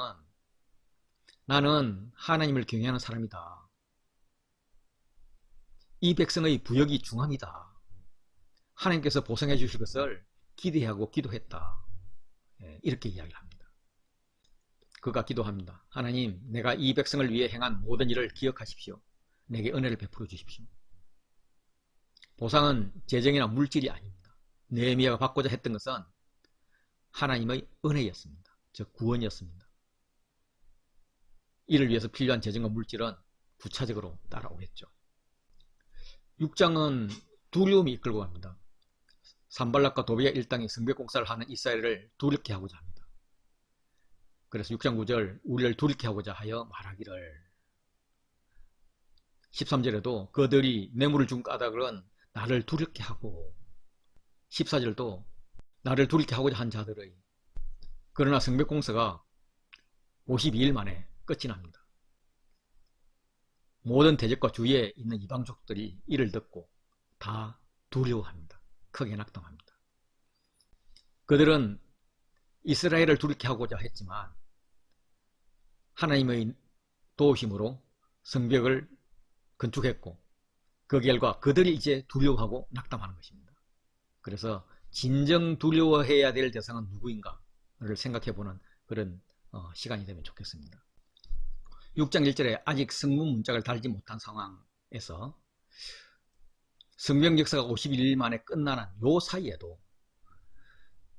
나는 하나님을 경외하는 사람이다. 이 백성의 부역이 중함이다. 하나님께서 보상해 주실 것을 기대하고 기도했다. 이렇게 이야기를 합니다. 그가 기도합니다. 하나님, 내가 이 백성을 위해 행한 모든 일을 기억하십시오. 내게 은혜를 베풀어 주십시오. 보상은 재정이나 물질이 아닙니다. 느헤미야가 받고자 했던 것은 하나님의 은혜였습니다. 즉 구원이었습니다. 이를 위해서 필요한 재정과 물질은 부차적으로 따라오겠죠. 6장은 두려움이 이끌고 갑니다. 산발락과 도비아 일당이 성벽공사를 하는 이스라엘을 두렵게 하고자 합니다. 그래서 6장 9절 우리를 두렵게 하고자 하여 말하기를, 13절에도 그들이 뇌물을 준 까닭은 나를 두렵게 하고, 14절도 나를 두렵게 하고자 한 자들의, 그러나 성벽공사가 52일 만에 끝이 납니다. 모든 대적과 주위에 있는 이방족들이 이를 듣고 다 두려워합니다. 크게 낙담합니다. 그들은 이스라엘을 두렵게 하고자 했지만 하나님의 도우심으로 성벽을 건축했고 그 결과 그들이 이제 두려워하고 낙담하는 것입니다. 그래서 진정 두려워해야 될 대상은 누구인가를 생각해보는 그런 시간이 되면 좋겠습니다. 6장 1절에 아직 성문 문짝을 달지 못한 상황에서 성벽 역사가 51일 만에 끝나는 요 사이에도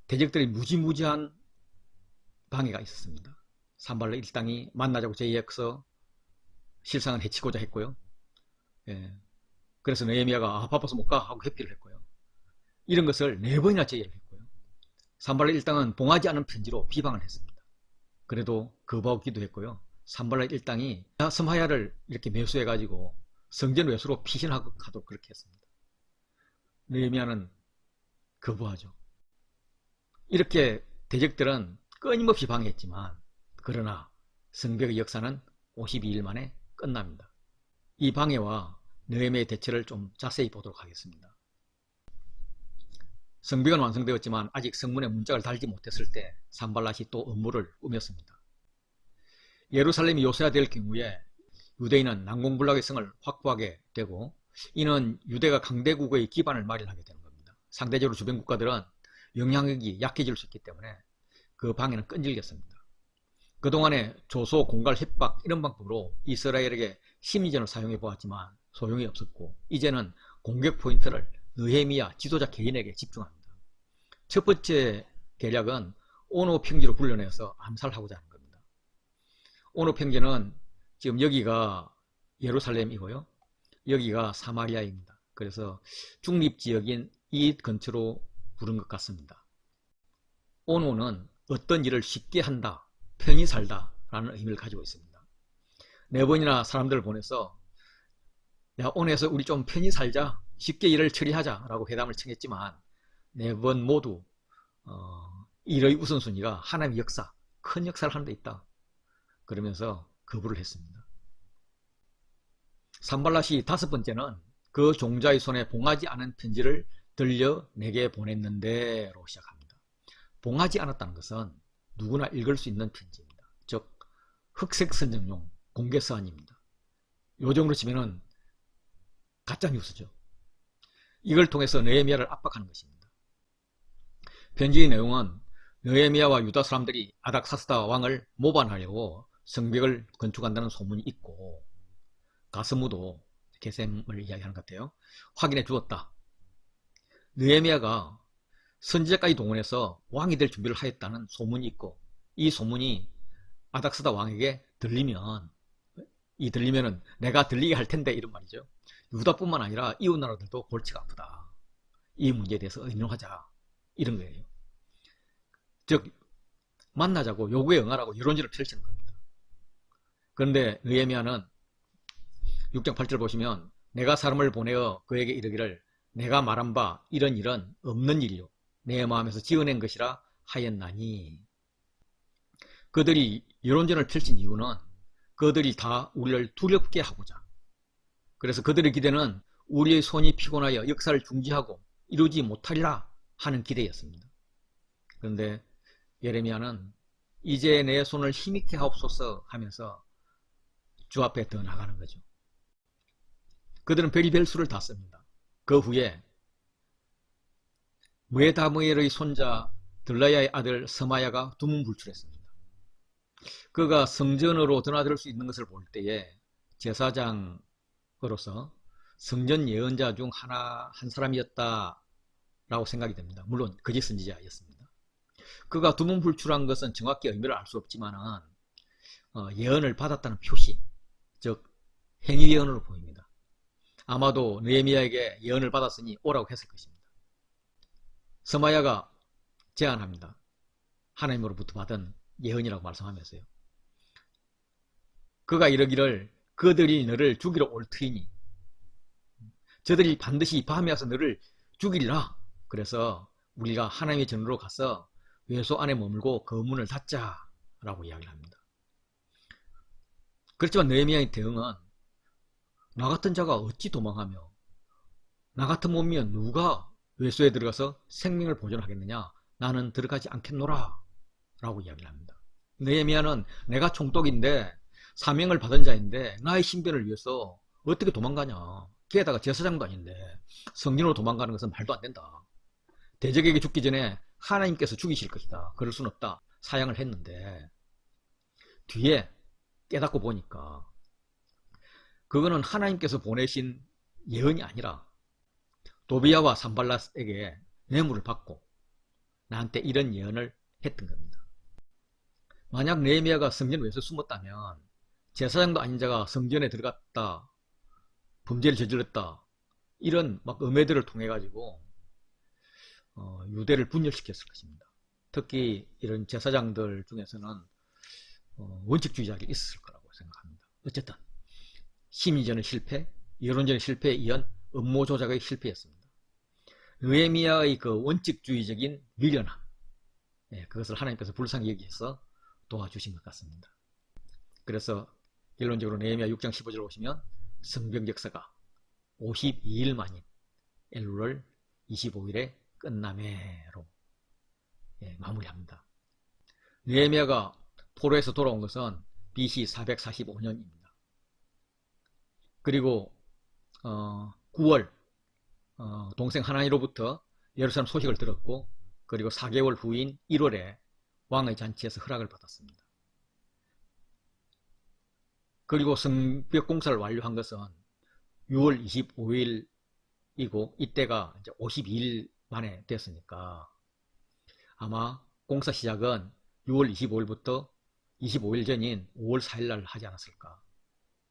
대적들이 무지무지한 방해가 있었습니다. 산발락 일당이 만나자고 제의해서 실상은 해치고자 했고요. 그래서 느헤미야가 바빠서 못 가 하고 회피를 했고요. 이런 것을 4번이나 제의를 했고요. 산발락 일당은 봉하지 않은 편지로 비방을 했습니다. 그래도 거부하고 기도했고요. 산발락 일당이 스마야를 이렇게 매수해가지고 성전 외수로 피신하도록 그렇게 했습니다. 느헤미야는 거부하죠. 이렇게 대적들은 끊임없이 방해했지만 그러나 성벽의 역사는 52일 만에 끝납니다. 이 방해와 느헤미야의 대처를 좀 자세히 보도록 하겠습니다. 성벽은 완성되었지만 아직 성문에 문짝을 달지 못했을 때 산발락이 또 음모를 꾸몄습니다. 예루살렘이 요새화될 경우에 유대인은 난공불락의 성을 확보하게 되고 이는 유대가 강대국의 기반을 마련하게 되는 겁니다. 상대적으로 주변 국가들은 영향력이 약해질 수 있기 때문에 그 방해는 끈질겼습니다. 그동안에 조소, 공갈, 협박 이런 방법으로 이스라엘에게 심리전을 사용해 보았지만 소용이 없었고 이제는 공격 포인트를 느헤미야 지도자 개인에게 집중합니다. 첫 번째 계략은 오노 평지로 불러내서 암살하고자 하는 겁니다. 오노 평지는 지금 여기가 예루살렘이고요. 여기가 사마리아입니다. 그래서 중립지역인 이 근처로 부른 것 같습니다. 오노는 어떤 일을 쉽게 한다, 편히 살다 라는 의미를 가지고 있습니다. 4번이나 사람들을 보내서 야, 오늘에서 우리 좀 편히 살자, 쉽게 일을 처리하자 라고 회담을 청했지만 4번 모두 일의 우선순위가 하나님의 역사, 큰 역사를 하는 데 있다 그러면서 거부를 했습니다. 산발락이 5번째는 그 종자의 손에 봉하지 않은 편지를 들려 내게 보냈는데 로 시작합니다. 봉하지 않았다는 것은 누구나 읽을 수 있는 편지입니다. 즉 흑색 선정용 공개 서한입니다. 요즘으로 치면은 가짜뉴스죠. 이걸 통해서 느헤미야를 압박하는 것입니다. 편지의 내용은 느헤미야와 유다 사람들이 아닥사스다 왕을 모반하려고 성벽을 건축한다는 소문이 있고 가스무도 게셈을 이야기하는 것 같아요. 확인해 주었다. 느헤미야가 선지자까지 동원해서 왕이 될 준비를 하였다는 소문이 있고, 이 소문이 아닥스다 왕에게 들리면은 내가 들리게 할 텐데 이런 말이죠. 유다뿐만 아니라 이웃 나라들도 골치가 아프다. 이 문제에 대해서 의논하자 이런 거예요. 즉 만나자고 요구에 응하라고 여론전을 펼치는 겁니다. 그런데 느헤미야는 6장 8절 보시면 내가 사람을 보내어 그에게 이르기를 내가 말한 바 이런 일은 없는 일이요 내 마음에서 지어낸 것이라 하였나니. 그들이 여론전을 펼친 이유는 그들이 다 우리를 두렵게 하고자, 그래서 그들의 기대는 우리의 손이 피곤하여 역사를 중지하고 이루지 못하리라 하는 기대였습니다. 그런데 예레미야는 이제 내 손을 힘있게 하옵소서 하면서 주 앞에 더 나가는 거죠. 그들은 별의별 수를 다 씁니다. 그 후에 무에다무엘의 손자 들라야의 아들 스마야가 두문불출했습니다. 그가 성전으로 드나들 수 있는 것을 볼 때에 제사장으로서 성전 예언자 중 한 사람이었다라고 생각이 됩니다. 물론 거짓 선지자였습니다. 그가 두문불출한 것은 정확히 의미를 알 수 없지만 예언을 받았다는 표시, 즉 행위 예언으로 보입니다. 아마도 느헤미야에게 예언을 받았으니 오라고 했을 것입니다. 스마야가 제안합니다. 하나님으로부터 받은 예언이라고 말씀하면서요. 그가 이러기를 그들이 너를 죽이러 올 터이니 저들이 반드시 밤에 와서 너를 죽이리라. 그래서 우리가 하나님의 전으로 가서 외소 안에 머물고 그 문을 닫자라고 이야기를 합니다. 그렇지만 느헤미야의 대응은 나 같은 자가 어찌 도망하며 나 같은 몸이면 누가 외소에 들어가서 생명을 보존하겠느냐. 나는 들어가지 않겠노라 라고 이야기를 합니다. 느헤미야는 내가 총독인데 사명을 받은 자인데 나의 신변을 위해서 어떻게 도망가냐. 게다가 제사장도 아닌데 성전으로 도망가는 것은 말도 안 된다. 대적에게 죽기 전에 하나님께서 죽이실 것이다. 그럴 수는 없다. 사양을 했는데 뒤에 깨닫고 보니까 그거는 하나님께서 보내신 예언이 아니라 도비야와 산발랏에게 뇌물을 받고 나한테 이런 예언을 했던 겁니다. 만약 느헤미야가 성전 외에서 숨었다면 제사장도 아닌 자가 성전에 들어갔다, 범죄를 저질렀다, 이런 막 음해들을 통해 가지고 유대를 분열시켰을 것입니다. 특히 이런 제사장들 중에서는 원칙주의자들이 있었을 거라고 생각합니다. 어쨌든 심리전의 실패, 여론전의 실패에 이은 음모 조작의 실패였습니다. 느헤미야의 그 원칙주의적인 미련함, 그것을 하나님께서 불쌍히 여기셔서 도와주신 것 같습니다. 그래서 결론적으로 느헤미야 6장 15절 보시면 성경 역사가 52일 만인 엘룰월 25일에 끝남해로 마무리합니다. 느헤미야가 포로에서 돌아온 것은 BC 445년입니다. 그리고 9월 동생 하나니로부터 예루살렘 소식을 들었고, 그리고 4개월 후인 1월에 왕의 잔치에서 허락을 받았습니다. 그리고 성벽 공사를 완료한 것은 6월 25일이고 이때가 이제 52일 만에 됐으니까 아마 공사 시작은 6월 25일부터 25일 전인 5월 4일 날 하지 않았을까.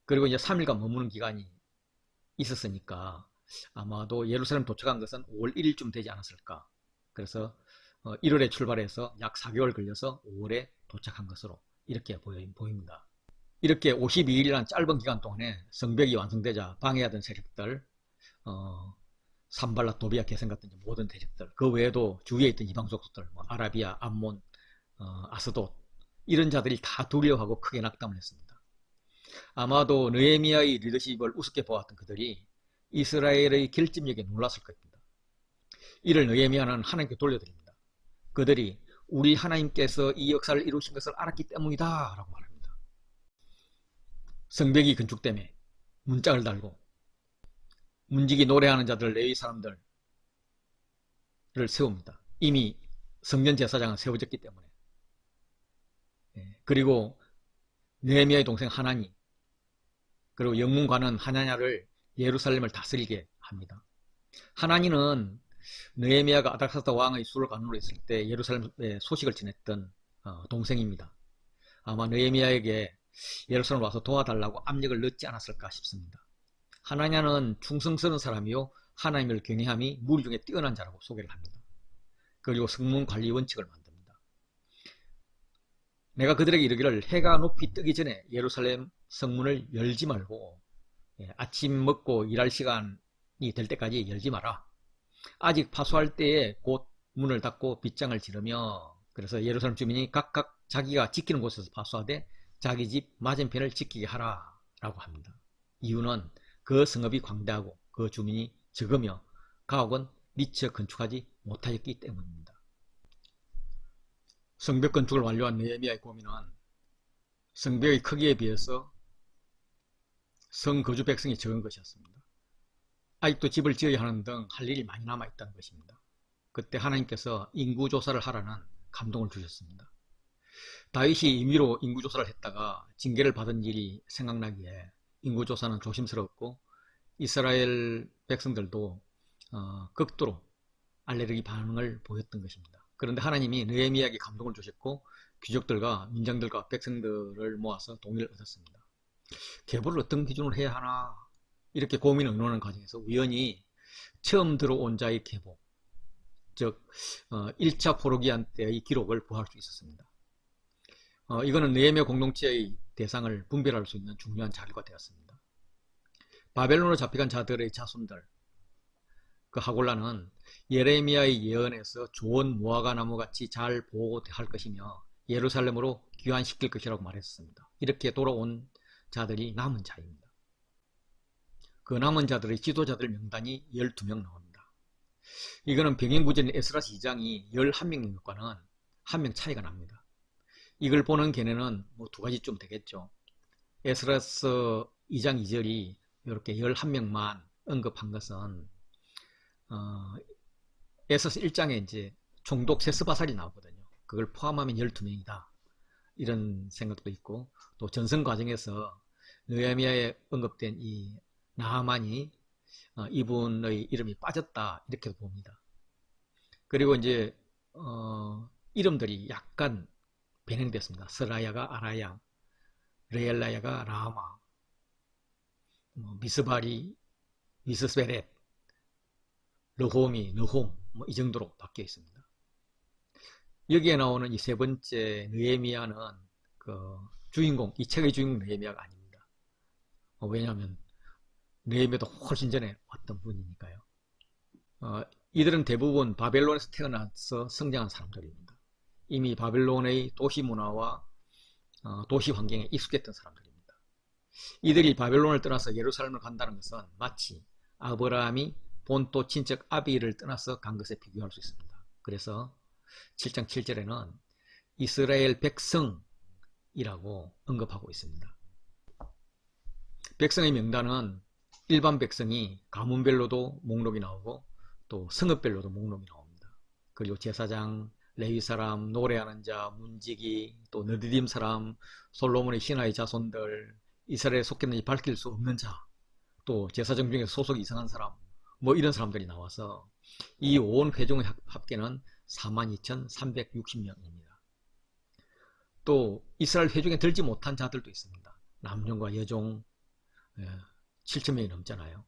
그리고 이제 3일간 머무는 기간이 있었으니까 아마도 예루살렘 도착한 것은 5월 1일쯤 되지 않았을까. 그래서 1월에 출발해서 약 4개월 걸려서 5월에 도착한 것으로 이렇게 보입니다. 이렇게 52일이라는 짧은 기간 동안에 성벽이 완성되자 방해하던 세력들, 산발랏, 도비야, 게셈 같은 모든 대적들, 그 외에도 주위에 있던 이방 족속들, 아라비아, 암몬, 아스돗, 이런 자들이 다 두려워하고 크게 낙담을 했습니다. 아마도 느헤미야의 리더십을 우습게 보았던 그들이 이스라엘의 결집력에 놀랐을 겁니다. 이를 느헤미야는 하나님께 돌려드립니다. 그들이 우리 하나님께서 이 역사를 이루신 것을 알았기 때문이다 라고 말합니다. 성벽이 건축되며 문짝을 달고 문지기 노래하는 자들, 레위 사람들을 세웁니다. 이미 성전 제사장은 세워졌기 때문에. 그리고 느헤미야의 동생 하나니, 그리고 영문관은 하나냐를 예루살렘을 다스리게 합니다. 하나니는 느헤미야가 아닥사스다 왕의 수를 관으로 있을 때 예루살렘에 소식을 전했던 동생입니다. 아마 느헤미야에게 예루살렘 와서 도와달라고 압력을 넣지 않았을까 싶습니다. 하나냐는 충성스러운 사람이요 하나님을 경외함이 무리 중에 뛰어난 자라고 소개를 합니다. 그리고 성문 관리 원칙을 만듭니다. 내가 그들에게 이르기를 해가 높이 뜨기 전에 예루살렘 성문을 열지 말고 아침 먹고 일할 시간이 될 때까지 열지 마라. 아직 파수할 때에 곧 문을 닫고 빗장을 지르며, 그래서 예루살렘 주민이 각각 자기가 지키는 곳에서 파수하되 자기 집 맞은편을 지키게 하라 라고 합니다. 이유는 그 성읍이 광대하고 그 주민이 적으며 가옥은 미처 건축하지 못하였기 때문입니다. 성벽 건축을 완료한 느헤미야의 고민은 성벽의 크기에 비해서 성거주 백성이 적은 것이었습니다. 아직도 집을 지어야 하는 등 할 일이 많이 남아있다는 것입니다. 그때 하나님께서 인구조사를 하라는 감동을 주셨습니다. 다윗이 임의로 인구조사를 했다가 징계를 받은 일이 생각나기에 인구조사는 조심스럽고 이스라엘 백성들도 극도로 알레르기 반응을 보였던 것입니다. 그런데 하나님이 느헤미야에게 감동을 주셨고 귀족들과 민장들과 백성들을 모아서 동의를 얻었습니다. 계보를 어떤 기준으로 해야 하나 이렇게 고민 의논하는 과정에서 우연히 처음 들어온 자의 계보, 즉 1차 포로기한 때의 기록을 구할 수 있었습니다. 이거는 느헤미야 공동체의 대상을 분별할 수 있는 중요한 자료가 되었습니다. 바벨론으로 잡혀간 자들의 자손들, 그 하골라는 예레미야의 예언에서 좋은 무화과 나무같이 잘 보호할 것이며 예루살렘으로 귀환시킬 것이라고 말했습니다. 이렇게 돌아온 자들이 남은 자입니다. 그 남은 자들의 지도자들 명단이 12명 나옵니다. 이거는 병행구절인 에스라스 2장이 11명인 것과는 한 명 차이가 납니다. 이걸 보는 견해는 두 가지쯤 되겠죠. 에스라스 2장 2절이 이렇게 11명만 언급한 것은 에스라스 1장에 이제 총독 세스바살이 나오거든요. 그걸 포함하면 12명이다. 이런 생각도 있고, 또 전선 과정에서 느헤미야에 언급된 이 나하만이 이분의 이름이 빠졌다 이렇게도 봅니다. 그리고 이제 이름들이 약간 변형됐습니다. 스라야가 아라야, 레엘라야가 라마, 미스바리, 미스베렛, 르홈이, 느홈 이 정도로 바뀌어 있습니다. 여기에 나오는 이 세 번째 느헤미야는 그 주인공, 이 책의 주인공 느헤미야가 아닙니다. 왜냐하면 느헤미야도 훨씬 전에 왔던 분이니까요. 이들은 대부분 바벨론에서 태어나서 성장한 사람들입니다. 이미 바벨론의 도시 문화와 도시 환경에 익숙했던 사람들입니다. 이들이 바벨론을 떠나서 예루살렘을 간다는 것은 마치 아브라함이 본토 친척 아비를 떠나서 간 것에 비교할 수 있습니다. 그래서 7장 7절에는 이스라엘 백성이라고 언급하고 있습니다. 백성의 명단은 일반 백성이 가문별로도 목록이 나오고 또 성읍별로도 목록이 나옵니다. 그리고 제사장, 레위 사람, 노래하는 자, 문지기, 또 느디딤 사람, 솔로몬의 신하의 자손들, 이스라엘에 속했는지 밝힐 수 없는 자, 또 제사장 중에 소속이 이상한 사람, 이런 사람들이 나와서 이 온 회중의 합계는 42,360명입니다. 또 이스라엘 회중에 들지 못한 자들도 있습니다. 남종과 여종 7,000명이 넘잖아요.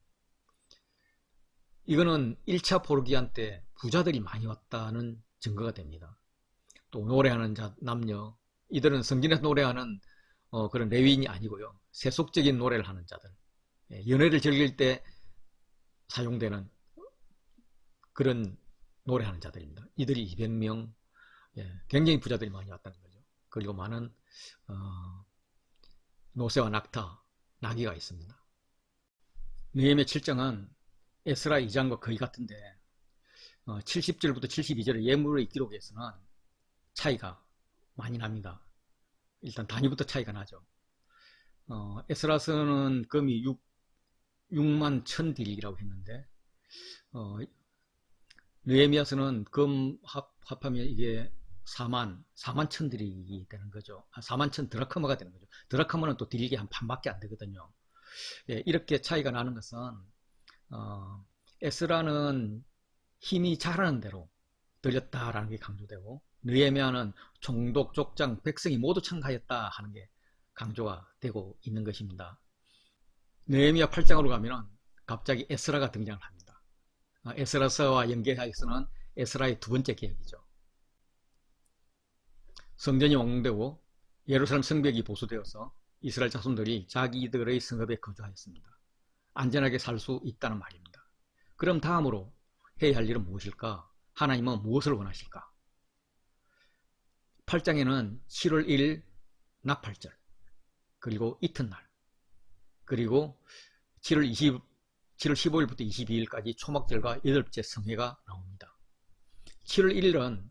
이거는 1차 포로기한 때 부자들이 많이 왔다는 증거가 됩니다. 또 노래하는 자, 남녀, 이들은 성전에서 노래하는 그런 레위인이 아니고요. 세속적인 노래를 하는 자들, 연애를 즐길 때 사용되는 그런 노래하는 자들입니다. 이들이 200명, 굉장히 부자들이 많이 왔다는 거죠. 그리고 많은 노새와 낙타, 나귀가 있습니다. 느헤미야 7장은 에스라 2장과 거의 같은데 70절부터 72절의 예물의 기록에서는 차이가 많이 납니다. 일단 단위부터 차이가 나죠. 에스라서는 금이 6만 1000딜이라고 했는데 느헤미야서는 금 합하면 이게 4만 1000딜이 되는 거죠. 4만 1000 드라크마가 되는 거죠. 드라크마는 또 딜이 한 반밖에 안 되거든요. 예, 이렇게 차이가 나는 것은 에스라는 힘이 자라는 대로 들렸다라는 게 강조되고, 느헤미야는 총독, 족장, 백성이 모두 참가했다 하는 게 강조가 되고 있는 것입니다. 느헤미야 8장으로 가면은 갑자기 에스라가 등장을 합니다. 에스라서와 연계하여서는 에스라의 두 번째 계획이죠. 성전이 완공되고 예루살렘 성벽이 보수되어서 이스라엘 자손들이 자기들의 성읍에 거주하였습니다. 안전하게 살 수 있다는 말입니다. 그럼 다음으로 해야 할 일은 무엇일까? 하나님은 무엇을 원하실까? 8장에는 7월 1일 나팔절, 그리고 이튿날, 그리고 7월 15일부터 22일까지 초막절과 여덟째 성회가 나옵니다. 7월 1일은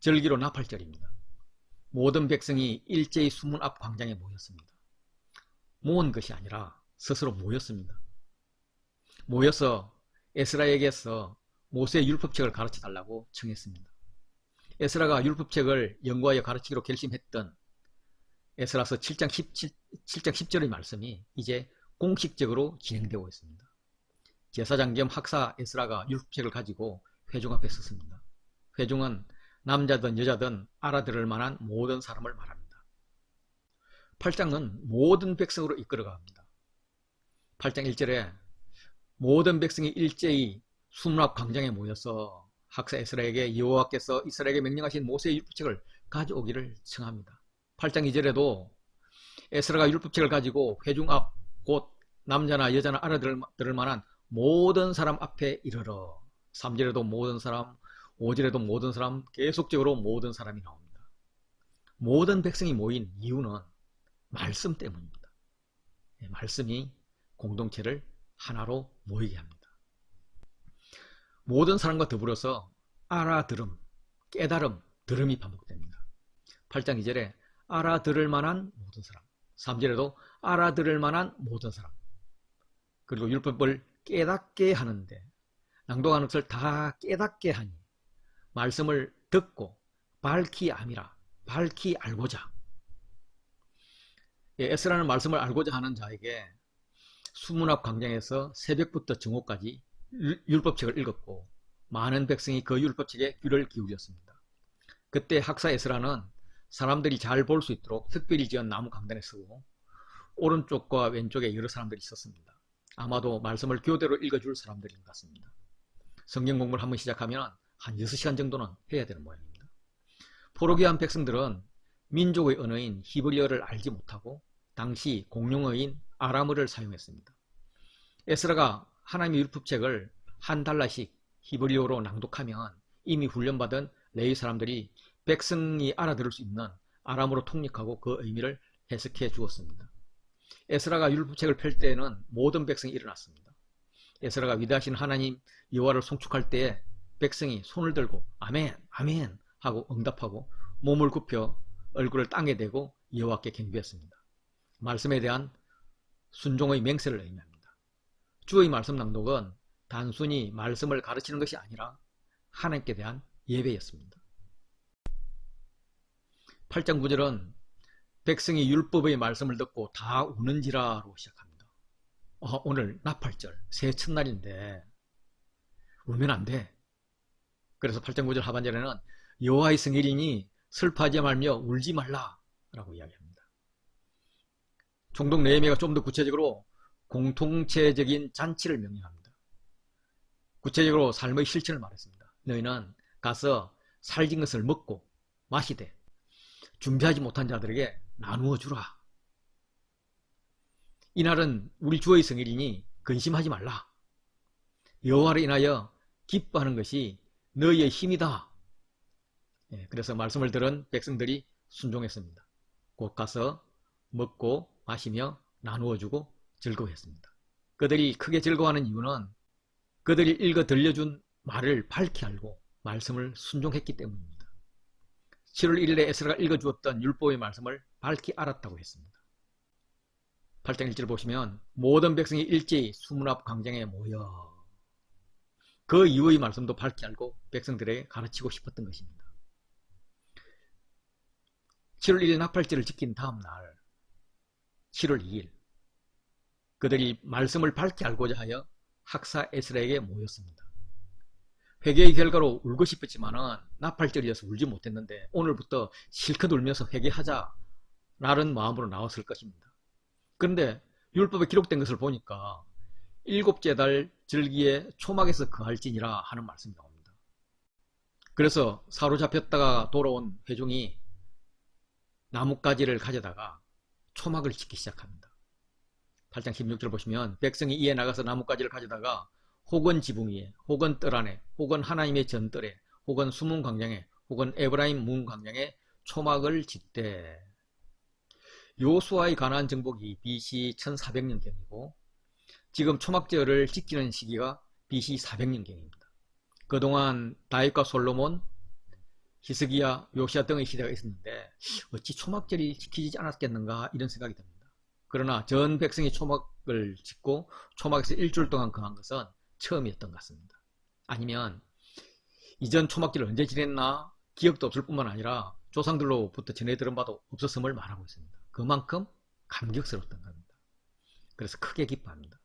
절기로 나팔절입니다. 모든 백성이 일제히 수문 앞 광장에 모였습니다. 모은 것이 아니라 스스로 모였습니다. 모여서 에스라에게서 모세의 율법책을 가르쳐 달라고 청했습니다. 에스라가 율법책을 연구하여 가르치기로 결심했던 에스라서 7장 10절의 말씀이 이제 공식적으로 진행되고 있습니다. 제사장 겸 학사 에스라가 율법책을 가지고 회중 앞에 섰습니다. 회중은 남자든 여자든 알아들을 만한 모든 사람을 말합니다. 8장은 모든 백성으로 이끌어갑니다. 8장 1절에 모든 백성이 일제히 수문 앞 광장에 모여서 학사 에스라에게 여호와께서 이스라엘에게 명령하신 모세의 율법책을 가져오기를 청합니다. 8장 2절에도 에스라가 율법책을 가지고 회중 앞 곧 남자나 여자나 알아들을 만한 모든 사람 앞에 이르러. 3절에도 모든 사람, 5절에도 모든 사람, 계속적으로 모든 사람이 나옵니다. 모든 백성이 모인 이유는 말씀 때문입니다. 말씀이 공동체를 하나로 모이게 합니다. 모든 사람과 더불어서 알아들음, 깨달음, 들음이 반복됩니다. 8장 2절에 알아들을 만한 모든 사람, 3절에도 알아들을 만한 모든 사람, 그리고 율법을 깨닫게 하는데 낭독하는 것을 다 깨닫게 하니 말씀을 듣고 밝히 암이라, 밝히 알고자. 에스라는 말씀을 알고자 하는 자에게 수문 앞 광장에서 새벽부터 정오까지 율법책을 읽었고 많은 백성이 그 율법책에 귀를 기울였습니다. 그때 학사 에스라는 사람들이 잘 볼 수 있도록 특별히 지은 나무 강단에 서고 오른쪽과 왼쪽에 여러 사람들이 있었습니다. 아마도 말씀을 교대로 읽어줄 사람들인 것 같습니다. 성경 공부를 한번 시작하면 한 6시간 정도는 해야 되는 모양입니다. 포로기한 백성들은 민족의 언어인 히브리어를 알지 못하고 당시 공용어인 아람어를 사용했습니다. 에스라가 하나님의 율법책을 한 달러씩 히브리어로 낭독하면 이미 훈련받은 레위 사람들이 백성이 알아들을 수 있는 아람어로 통역하고 그 의미를 해석해 주었습니다. 에스라가 율법책을 펼 때에는 모든 백성이 일어났습니다. 에스라가 위대하신 하나님 여호와를 송축할 때에 백성이 손을 들고 아멘, 아멘 하고 응답하고 몸을 굽혀 얼굴을 땅에 대고 여호와께 경배했습니다. 말씀에 대한 순종의 맹세를 의미합니다. 주의 말씀 낭독은 단순히 말씀을 가르치는 것이 아니라 하나님께 대한 예배였습니다. 8장 9절은 백성이 율법의 말씀을 듣고 다 우는지라로 시작합니다. 오늘 나팔절, 새해 첫날인데 울면 안 돼. 그래서 8장 9절 하반절에는 여호와의 성일이니 슬퍼하지 말며 울지 말라 라고 이야기합니다. 총독 느헤미야가 좀 더 구체적으로 공동체적인 잔치를 명령합니다. 구체적으로 삶의 실천을 말했습니다. 너희는 가서 살진 것을 먹고 마시되 준비하지 못한 자들에게 나누어 주라. 이날은 우리 주의 성일이니 근심하지 말라. 여호와를 인하여 기뻐하는 것이 너희의 힘이다. 그래서 말씀을 들은 백성들이 순종했습니다. 곧 가서 먹고 마시며 나누어 주고 즐거워했습니다. 그들이 크게 즐거워하는 이유는 그들이 읽어 들려준 말을 밝히 알고 말씀을 순종했기 때문입니다. 7월 1일에 에스라가 읽어주었던 율법의 말씀을 밝히 알았다고 했습니다. 8장 1절 보시면 모든 백성이 일제히 수문 앞 광장에 모여 그 이후의 말씀도 밝히 알고 백성들에게 가르치고 싶었던 것입니다. 7월 1일 나팔절을 지킨 다음 날 7월 2일 그들이 말씀을 밝히 알고자 하여 학사 에스라에게 모였습니다. 회개의 결과로 울고 싶었지만은 나팔절이어서 울지 못했는데 오늘부터 실컷 울면서 회개하자라는 마음으로 나왔을 것입니다. 그런데 율법에 기록된 것을 보니까 일곱째 달 절기에 초막에서 거할지니라 하는 말씀이 나옵니다. 그래서 사로잡혔다가 돌아온 회중이 나뭇가지를 가져다가 초막을 짓기 시작합니다. 8장 16절 보시면 백성이 이에 나가서 나뭇가지를 가져다가 혹은 지붕 위에 혹은 뜰 안에 혹은 하나님의 전뜰에 혹은 수문 광장에 혹은 에브라임 문 광장에 초막을 짓되, 요수아의 가나안 정복이 BC 1400년경이고 지금 초막절을 지키는 시기가 BC 400년경입니다. 그동안 다윗과 솔로몬, 히스기야, 요시야 등의 시대가 있었는데 어찌 초막절이 지키지 않았겠는가 이런 생각이 듭니다. 그러나 전 백성이 초막을 짓고 초막에서 일주일 동안 거한 것은 처음이었던 것 같습니다. 아니면 이전 초막절을 언제 지냈나 기억도 없을 뿐만 아니라 조상들로부터 전해 들은 바도 없었음을 말하고 있습니다. 그만큼 감격스러웠던 겁니다. 그래서 크게 기뻐합니다.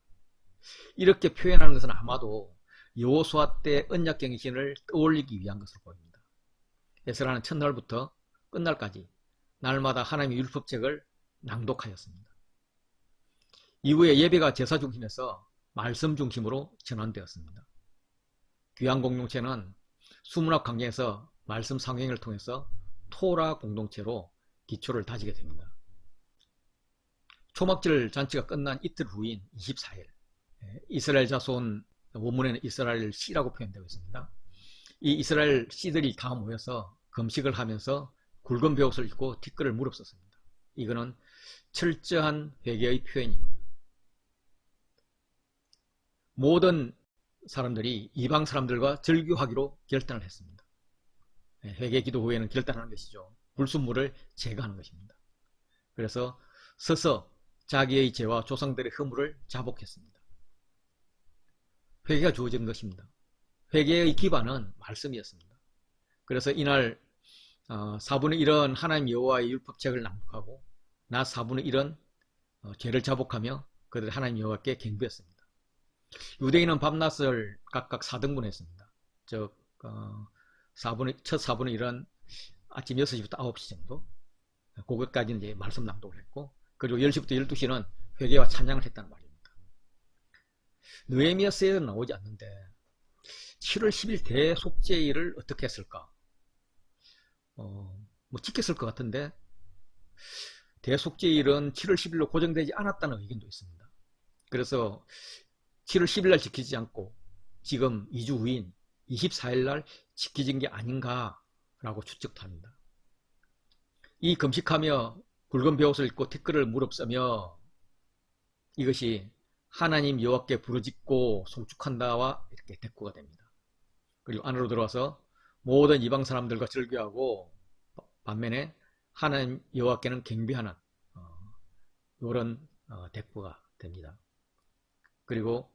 이렇게 표현하는 것은 아마도 여호수아 때 언약갱신을 떠올리기 위한 것으로 보입니다. 에스라는 첫날부터 끝날까지 날마다 하나님의 율법책을 낭독하였습니다. 이후에 예배가 제사 중심에서 말씀 중심으로 전환되었습니다. 귀한 공동체는 수문학 강좌에서 말씀 상행을 통해서 토라 공동체로 기초를 다지게 됩니다. 초막절 잔치가 끝난 이틀 후인 24일, 이스라엘 자손, 원문에는 이스라엘 씨라고 표현되어 있습니다. 이 이스라엘 씨들이 다 모여서 금식을 하면서 굵은 베옷을 입고 티끌을 무릅썼습니다. 이거는 철저한 회개의 표현입니다. 모든 사람들이 이방 사람들과 절교하기로 결단을 했습니다. 회개 기도 후에는 결단하는 것이죠. 불순물을 제거하는 것입니다. 그래서 서서 자기의 죄와 조상들의 허물을 자복했습니다. 회개가 주어진 것입니다. 회개의 기반은 말씀이었습니다. 그래서 이날 4분의 1은 하나님 여호와의 율법책을 낭독하고 낮 4분의 1은 죄를 자복하며 그들 하나님 여호와께 경배했습니다. 유대인은 밤낮을 각각 4등분 했습니다. 즉 첫 4분의 1은 아침 6시부터 9시 정도, 그것까지는 이제 말씀 낭독을 했고, 그리고 10시부터 12시는 회개와 찬양을 했다는 말입니다. 느헤미야서에는 나오지 않는데 7월 10일 대속죄일을 어떻게 했을까? 뭐 지켰을 것 같은데 대속죄일은 7월 10일로 고정되지 않았다는 의견도 있습니다. 그래서 7월 10일 날 지키지 않고 지금 2주 후인 24일 날 지켜진 게 아닌가라고 추측도 합니다. 이 금식하며 굵은 베옷을 입고 티끌을 무릅쓰며 이것이 하나님 여호와께 부르짖고 송축한다와 이렇게 대꾸가 됩니다. 그리고 안으로 들어와서 모든 이방 사람들과 절교하고 반면에 하나님 여호와께는 경배하는 이런 대꾸가 됩니다. 그리고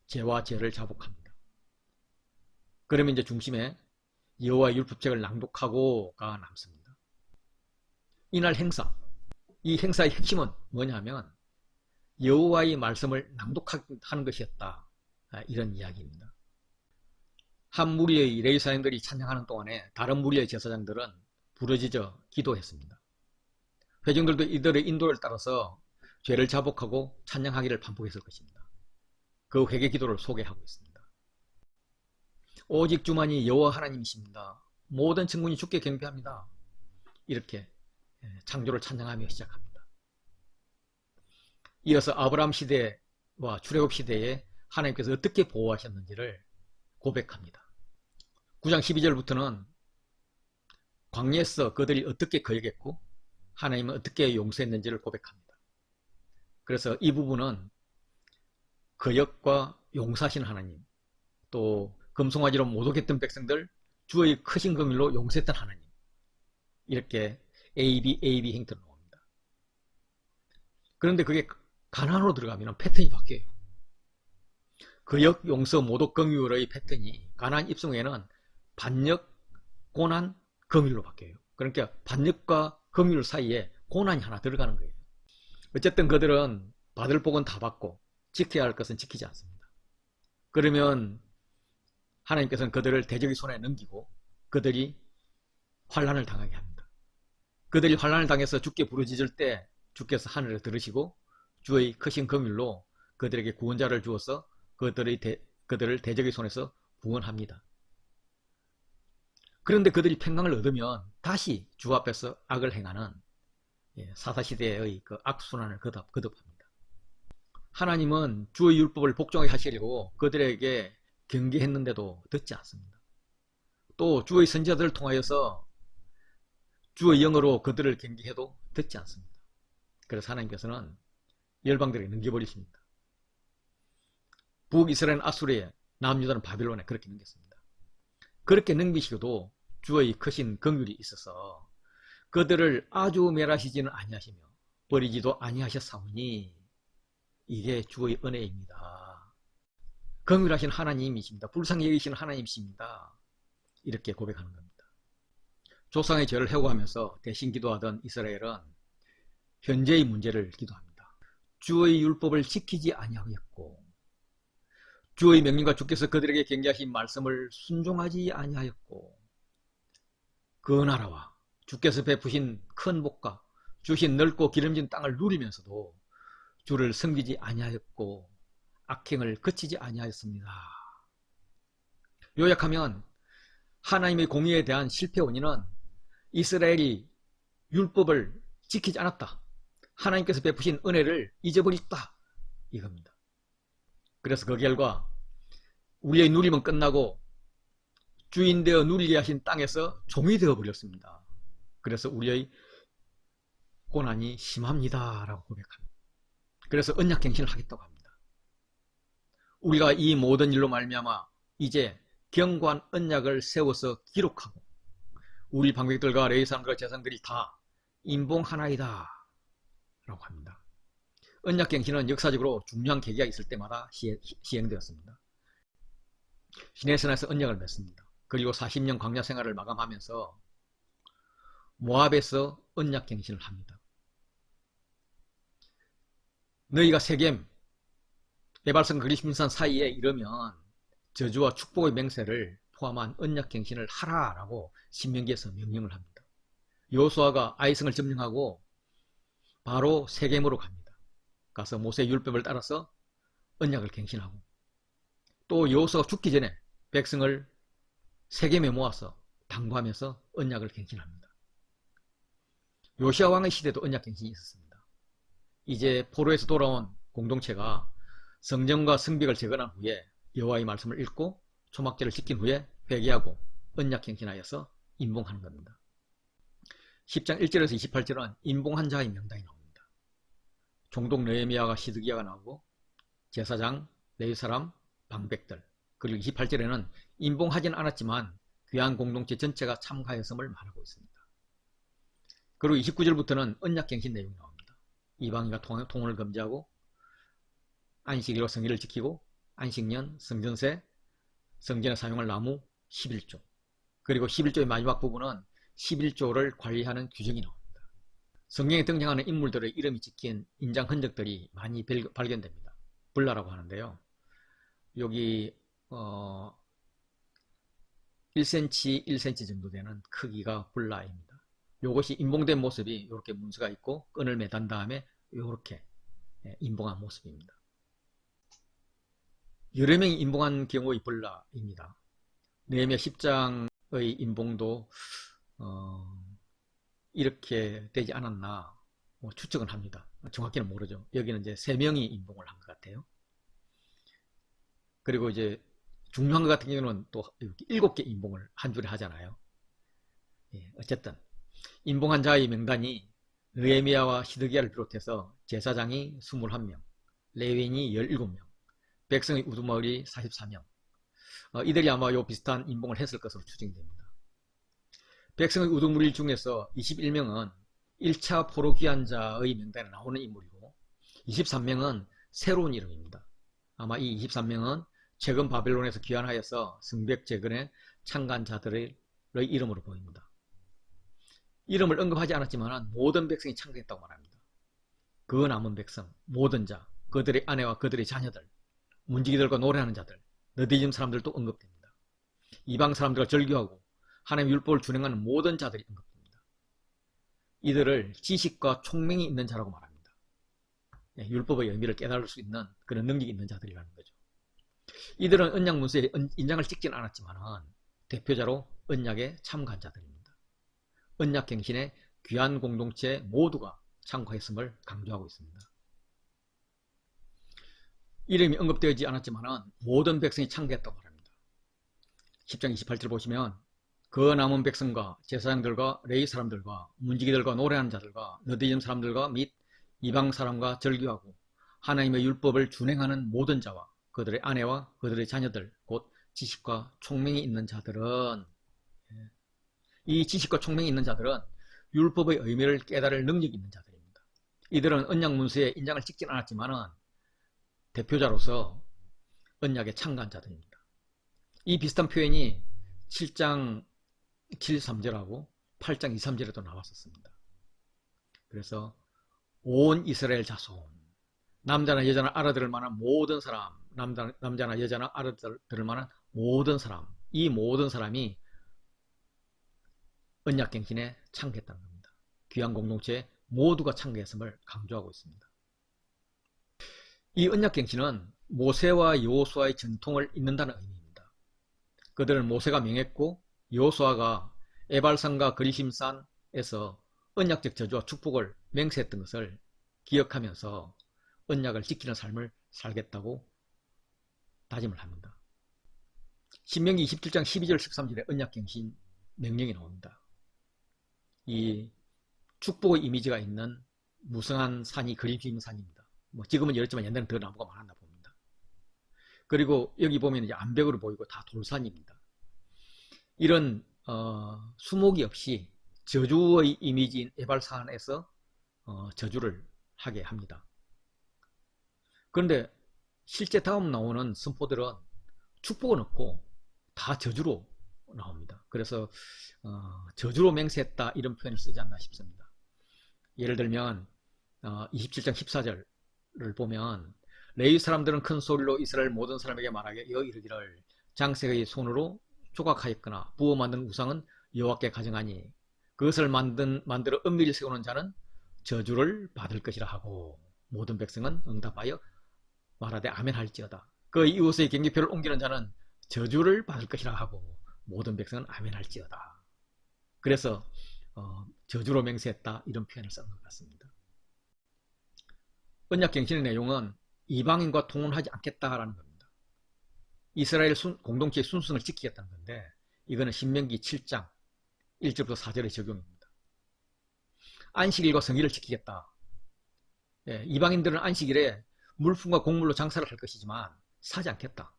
죄와 죄를 자복합니다. 그러면 이제 중심에 여호와의 율법책을 낭독하고가 남습니다. 이날 행사, 이 행사의 핵심은 뭐냐면 여호와의 말씀을 낭독하는 것이었다, 이런 이야기입니다. 한 무리의 레위사장들이 찬양하는 동안에 다른 무리의 제사장들은 부르짖어 기도했습니다. 회중들도 이들의 인도를 따라서 죄를 자복하고 찬양하기를 반복했을 것입니다. 그 회개 기도를 소개하고 있습니다. 오직 주만이 여호와 하나님이십니다. 모든 천군이 주께 경배합니다. 이렇게 창조를 찬양하며 시작합니다. 이어서 아브라함 시대와 출애굽 시대에 하나님께서 어떻게 보호하셨는지를 고백합니다. 9장 12절부터는 광야에서 그들이 어떻게 거역했고 하나님은 어떻게 용서했는지를 고백합니다. 그래서 이 부분은 거역과 용서하신 하나님, 또 금송아지로 모독했던 백성들 주의 크신 긍휼로 용서했던 하나님, 이렇게 AB 행태로 나옵니다. 그런데 그게 가나안으로 들어가면 패턴이 바뀌어요. 거역, 용서, 모독, 긍휼의 패턴이 가나안 입성에는 반역, 고난, 긍휼로 바뀌어요. 그러니까 반역과 긍휼 사이에 고난이 하나 들어가는 거예요. 어쨌든 그들은 받을 복은 다 받고 지켜야 할 것은 지키지 않습니다. 그러면 하나님께서는 그들을 대적의 손에 넘기고 그들이 환난을 당하게 합니다. 그들이 환난을 당해서 주께 부르짖을 때 주께서 하늘을 들으시고 주의 크신 긍휼로 그들에게 구원자를 주어서 그들을 대적의 손에서 구원합니다. 그런데 그들이 평강을 얻으면 다시 주 앞에서 악을 행하는 사사시대의 그 악순환을 거듭합니다. 하나님은 주의 율법을 복종하게 하시려고 그들에게 경계했는데도 듣지 않습니다. 또 주의 선지자들을 통하여서 주의 영어로 그들을 경계해도 듣지 않습니다. 그래서 하나님께서는 열방들에게 넘겨버리십니다. 북이스라엘은 아수르에, 남유다는 바빌론에 그렇게 넘겼습니다. 그렇게 넘기시고도 주의 크신 긍휼이 있어서 그들을 아주 멸하시지는 아니하시며 버리지도 아니하셨사오니 이게 주의 은혜입니다. 긍휼하신 하나님이십니다. 불쌍히 여기시는 하나님이십니다. 이렇게 고백하는 겁니다. 조상의 죄를 회고하면서 대신 기도하던 이스라엘은 현재의 문제를 기도합니다. 주의 율법을 지키지 아니하였고 주의 명령과 주께서 그들에게 경계하신 말씀을 순종하지 아니하였고 그 나라와 주께서 베푸신 큰 복과 주신 넓고 기름진 땅을 누리면서도 주를 섬기지 아니하였고 악행을 그치지 아니하였습니다. 요약하면 하나님의 공의에 대한 실패 원인은 이스라엘이 율법을 지키지 않았다. 하나님께서 베푸신 은혜를 잊어버렸다. 이겁니다. 그래서 그 결과 우리의 누림은 끝나고 주인 되어 누리게 하신 땅에서 종이 되어 버렸습니다. 그래서 우리의 고난이 심합니다. 라고 고백합니다. 그래서 언약갱신을 하겠다고 합니다. 우리가 이 모든 일로 말미암아 이제 견고한 언약을 세워서 기록하고 우리 방백들과 레위 사람들과 제사장들이 다 인봉하나이다 라고 합니다. 언약갱신은 역사적으로 중요한 계기가 있을 때마다 시행되었습니다. 시내산에서 언약을 맺습니다. 그리고 40년 광야 생활을 마감하면서 모압에서 언약갱신을 합니다. 너희가 세겜, 에발산 그리심산 사이에 이르면 저주와 축복의 맹세를 포함한 언약갱신을 하라라고 신명기에서 명령을 합니다. 여호수아가 아이성을 점령하고 바로 세겜으로 갑니다. 가서 모세의 율법을 따라서 언약을 갱신하고 또 여호수아가 죽기 전에 백성을 세겜에 모아서 당부하면서 언약을 갱신합니다. 요시아 왕의 시대도 언약 갱신이 있었습니다. 이제 포로에서 돌아온 공동체가 성전과 성벽을 재건한 후에 여호와의 말씀을 읽고 초막절을 지킨 후에 회개하고 언약 갱신하여서 인봉하는 겁니다. 10장 1절에서 28절은 인봉한 자의 명단이 나옵니다. 종독 느헤미야가 시드기야가 나오고 제사장, 레위사람, 방백들, 그리고 28절에는 인봉하진 않았지만 귀한 공동체 전체가 참가했음을 말하고 있습니다. 그리고 29절부터는 언약갱신 내용이 나옵니다. 이방인과 통혼을 금지하고 안식일과 성일을 지키고 안식년, 성전세, 성전에 사용할 나무 11조, 그리고 11조의 마지막 부분은 11조를 관리하는 규정이 나옵니다. 성경에 등장하는 인물들의 이름이 찍힌 인장 흔적들이 많이 발견됩니다. 불라라고 하는데요. 여기 1cm, 1cm 정도 되는 크기가 불라입니다. 이것이 인봉된 모습이 이렇게 문서가 있고 끈을 매단 다음에 이렇게 인봉한 모습입니다. 여러 명이 인봉한 경우의 불라입니다. 느헤미야 10장의 인봉도 이렇게 되지 않았나 추측은 합니다. 정확히는 모르죠. 여기는 이제 3명이 인봉을 한 것 같아요. 그리고 이제 중요한 것 같은 경우는 또 7개 인봉을 한 줄에 하잖아요. 어쨌든 인봉한 자의 명단이 느헤미야와 시드기야를 비롯해서 제사장이 21명, 레위인이 17명, 백성의 우두머리 44명, 이들이 아마 요 비슷한 인봉을 했을 것으로 추정됩니다. 백성의 우두머리 중에서 21명은 1차 포로 귀환 자의 명단에 나오는 인물이고 23명은 새로운 이름입니다. 아마 이 23명은 최근 바벨론에서 귀환하여서 성벽 재건에 참가한 자들의 이름으로 보입니다. 이름을 언급하지 않았지만 모든 백성이 참가했다고 말합니다. 그 남은 백성 모든 자 그들의 아내와 그들의 자녀들 문지기들과 노래하는 자들 너디즘 사람들도 언급됩니다. 이방 사람들과 절교하고 하나님의 율법을 준행하는 모든 자들이 언급됩니다. 이들을 지식과 총명이 있는 자라고 말합니다. 율법의 의미를 깨달을 수 있는 그런 능력이 있는 자들이라는 거죠. 이들은 언약 문서에 인장을 찍지는 않았지만 대표자로 언약에 참가한 자들입니다. 언약 갱신의 귀한 공동체 모두가 참가했음을 강조하고 있습니다. 이름이 언급되지 않았지만 모든 백성이 참가했다고 말합니다. 10장 28절 보시면 그 남은 백성과 제사장들과 레위 사람들과 문지기들과 노래하는 자들과 너디즘 사람들과 및 이방 사람과 절교하고 하나님의 율법을 준행하는 모든 자와 그들의 아내와 그들의 자녀들 곧 지식과 총명이 있는 자들은 이 지식과 총명이 있는 자들은 율법의 의미를 깨달을 능력이 있는 자들입니다. 이들은 언약 문서에 인장을 찍진 않았지만 대표자로서 언약에 참가한 자들입니다. 이 비슷한 표현이 7장 7, 3절하고 8장 2, 3절에도 나왔었습니다. 그래서 온 이스라엘 자손 남자나 여자나 알아들을 만한 모든 사람 남자나 여자나 알아들을 만한 모든 사람 이 모든 사람이 언약갱신에 참가했다는 겁니다. 귀한 공동체 모두가 참가했음을 강조하고 있습니다. 이 언약갱신은 모세와 여호수아의 전통을 잇는다는 의미입니다. 그들은 모세가 명했고 여호수아가 에발산과 그리심산에서 언약적 저주와 축복을 맹세했던 것을 기억하면서 언약을 지키는 삶을 살겠다고 다짐을 합니다. 신명기 27장 12절 13절에 언약갱신 명령이 나옵니다. 이 축복의 이미지가 있는 무성한 산이 그리심산입니다. 지금은 열었지만 옛날에는 더 나무가 많았나 봅니다. 그리고 여기 보면 이제 암벽으로 보이고 다 돌산입니다. 이런 수목이 없이 저주의 이미지인 에발산에서 저주를 하게 합니다. 그런데 실제 다음 나오는 선포들은 축복은 없고 다 저주로 나옵니다. 그래서 저주로 맹세했다 이런 표현을 쓰지 않나 싶습니다. 예를 들면 27장 14절을 보면 레위 사람들은 큰 소리로 이스라엘 모든 사람에게 말하게 이르기를 장색의 손으로 조각하였거나 부어 만든 우상은 여호와께 가정하니 그것을 만들어 은밀히 세우는 자는 저주를 받을 것이라 하고 모든 백성은 응답하여 말하되 아멘 할지어다. 그 이웃의 경계표를 옮기는 자는 저주를 받을 것이라 하고 모든 백성은 아멘 할지어다. 그래서 저주로 맹세했다 이런 표현을 쓴 것 같습니다. 언약갱신의 내용은 이방인과 통혼하지 않겠다라는 겁니다. 이스라엘 공동체의 순순을 지키겠다는 건데 이거는 신명기 7장 1절부터 4절의 적용입니다. 안식일과 성일을 지키겠다. 이방인들은 안식일에 물품과 곡물로 장사를 할 것이지만 사지 않겠다.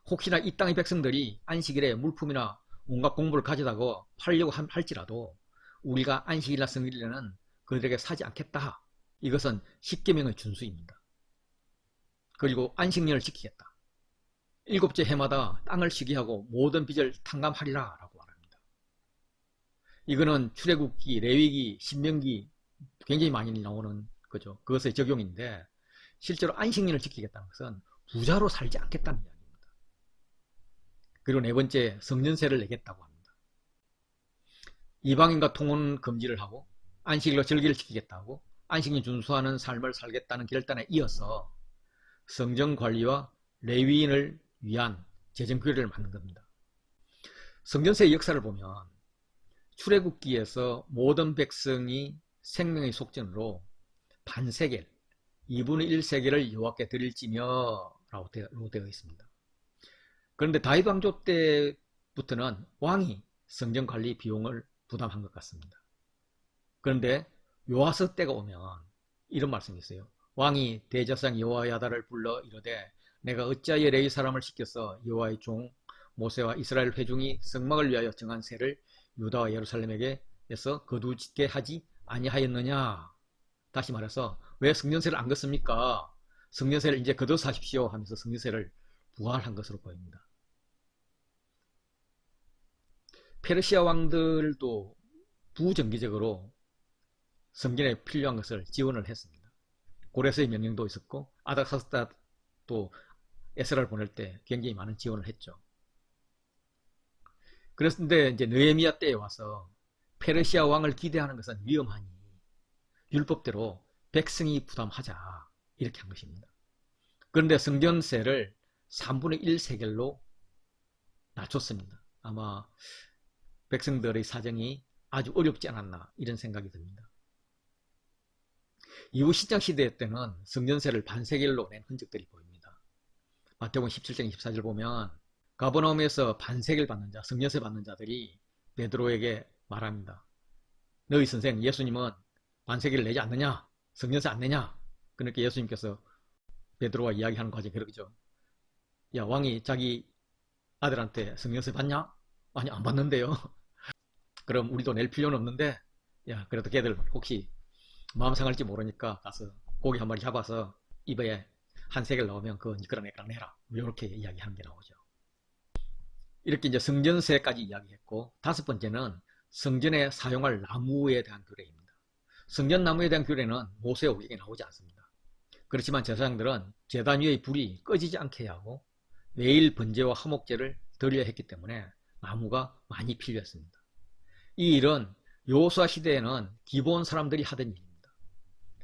혹시나 이 땅의 백성들이 안식일에 물품이나 온갖 곡물을 가져다가 팔려고 할지라도 우리가 안식일이나 성일에는 그들에게 사지 않겠다. 이것은 십계명의 준수입니다. 그리고 안식년을 지키겠다. 7째 해마다 땅을 쉬게 하고 모든 빚을 탕감하리라 라고 말합니다. 이거는 출애굽기, 레위기, 신명기 굉장히 많이 나오는 거죠. 그것의 적용인데 실제로 안식년을 지키겠다는 것은 부자로 살지 않겠다는 이야기입니다. 그리고 네 번째 성년세를 내겠다고 합니다. 이방인과 통혼 금지를 하고 안식일과 절기를 지키겠다고 안식년 준수하는 삶을 살겠다는 결단에 이어서 성전관리와 레위인을 위한 재정규례를 만든 겁니다. 성전세의 역사를 보면 출애굽기에서 모든 백성이 생명의 속전으로 반세겔 2분의 1세겔을 여호와께 드릴지며 라고 되어 있습니다. 그런데 다윗 왕조 때부터는 왕이 성전관리 비용을 부담한 것 같습니다. 그런데 요아스 때가 오면 이런 말씀이 있어요. 왕이 대제사장 여호야다를 불러 이르되 내가 어찌하여 레위 사람을 시켜서 여호와의 종 모세와 이스라엘 회중이 성막을 위하여 정한 세를 유다와 예루살렘에게서 거두게 하지 아니하였느냐. 다시 말해서 왜 성전세를 안 걷습니까? 성전세를 이제 거둬서 하십시오 하면서 성전세를 부활한 것으로 보입니다. 페르시아 왕들도 부정기적으로 성전에 필요한 것을 지원을 했습니다. 고레스의 명령도 있었고 아닥사스다도 에스라를 보낼 때 굉장히 많은 지원을 했죠. 그랬는데 이제 느헤미야 때에 와서 페르시아 왕을 기대하는 것은 위험하니 율법대로 백성이 부담하자 이렇게 한 것입니다. 그런데 성전세를 3분의 1 세겔로 낮췄습니다. 아마 백성들의 사정이 아주 어렵지 않았나 이런 생각이 듭니다. 이후 신약시대 때는 성전세를 반세겔로 낸 흔적들이 보입니다. 마태복음 17장 24절 보면 가버나움에서 반세겔 받는 자, 성전세 받는 자들이 베드로에게 말합니다. 너희 선생 예수님은 반세겔을 내지 않느냐? 성전세 안 내냐? 그러니까 예수님께서 베드로와 이야기하는 과정이 그러죠. 야, 왕이 자기 아들한테 성전세 받냐? 아니, 안 받는데요. 그럼 우리도 낼 필요는 없는데, 야, 그래도 걔들 혹시 마음 상할지 모르니까 가서 고기 한 마리 잡아서 입에 한 세겔 넣으면 그거 니꺼랑 내랑 내라. 이렇게 이야기하는 게 나오죠. 이렇게 이제 성전세까지 이야기했고, 다섯 번째는 성전에 사용할 나무에 대한 규례입니다. 성전 나무에 대한 규례는 모세의 오경에 나오지 않습니다. 그렇지만 제사장들은 제단 위의 불이 꺼지지 않게 해야 하고 매일 번제와 화목제를 드려야 했기 때문에 나무가 많이 필요했습니다. 이 일은 여호수아 시대에는 기본 사람들이 하던 일입니다.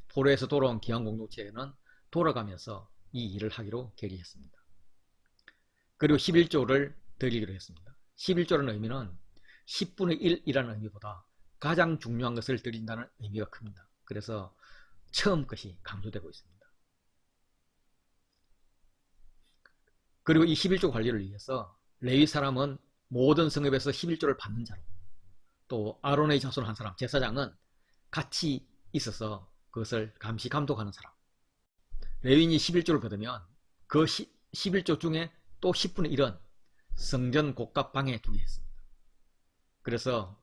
포로에서 돌아온 기왕 공동체는 돌아가면서 이 일을 하기로 결의했습니다. 그리고 11조를 드리기로 했습니다. 11조라는 의미는 10분의 1이라는 의미보다 가장 중요한 것을 드린다는 의미가 큽니다. 그래서 처음 것이 강조되고 있습니다. 그리고 이 11조 관리를 위해서 레위 사람은 모든 성읍에서 11조를 받는 자로, 또 아론의 자손 한 사람, 제사장은 같이 있어서 그것을 감시 감독하는 사람, 레위인이 11조를 받으면 그 11조 중에 또 10분의 1은 성전 곡갑방에 두게 했습니다. 그래서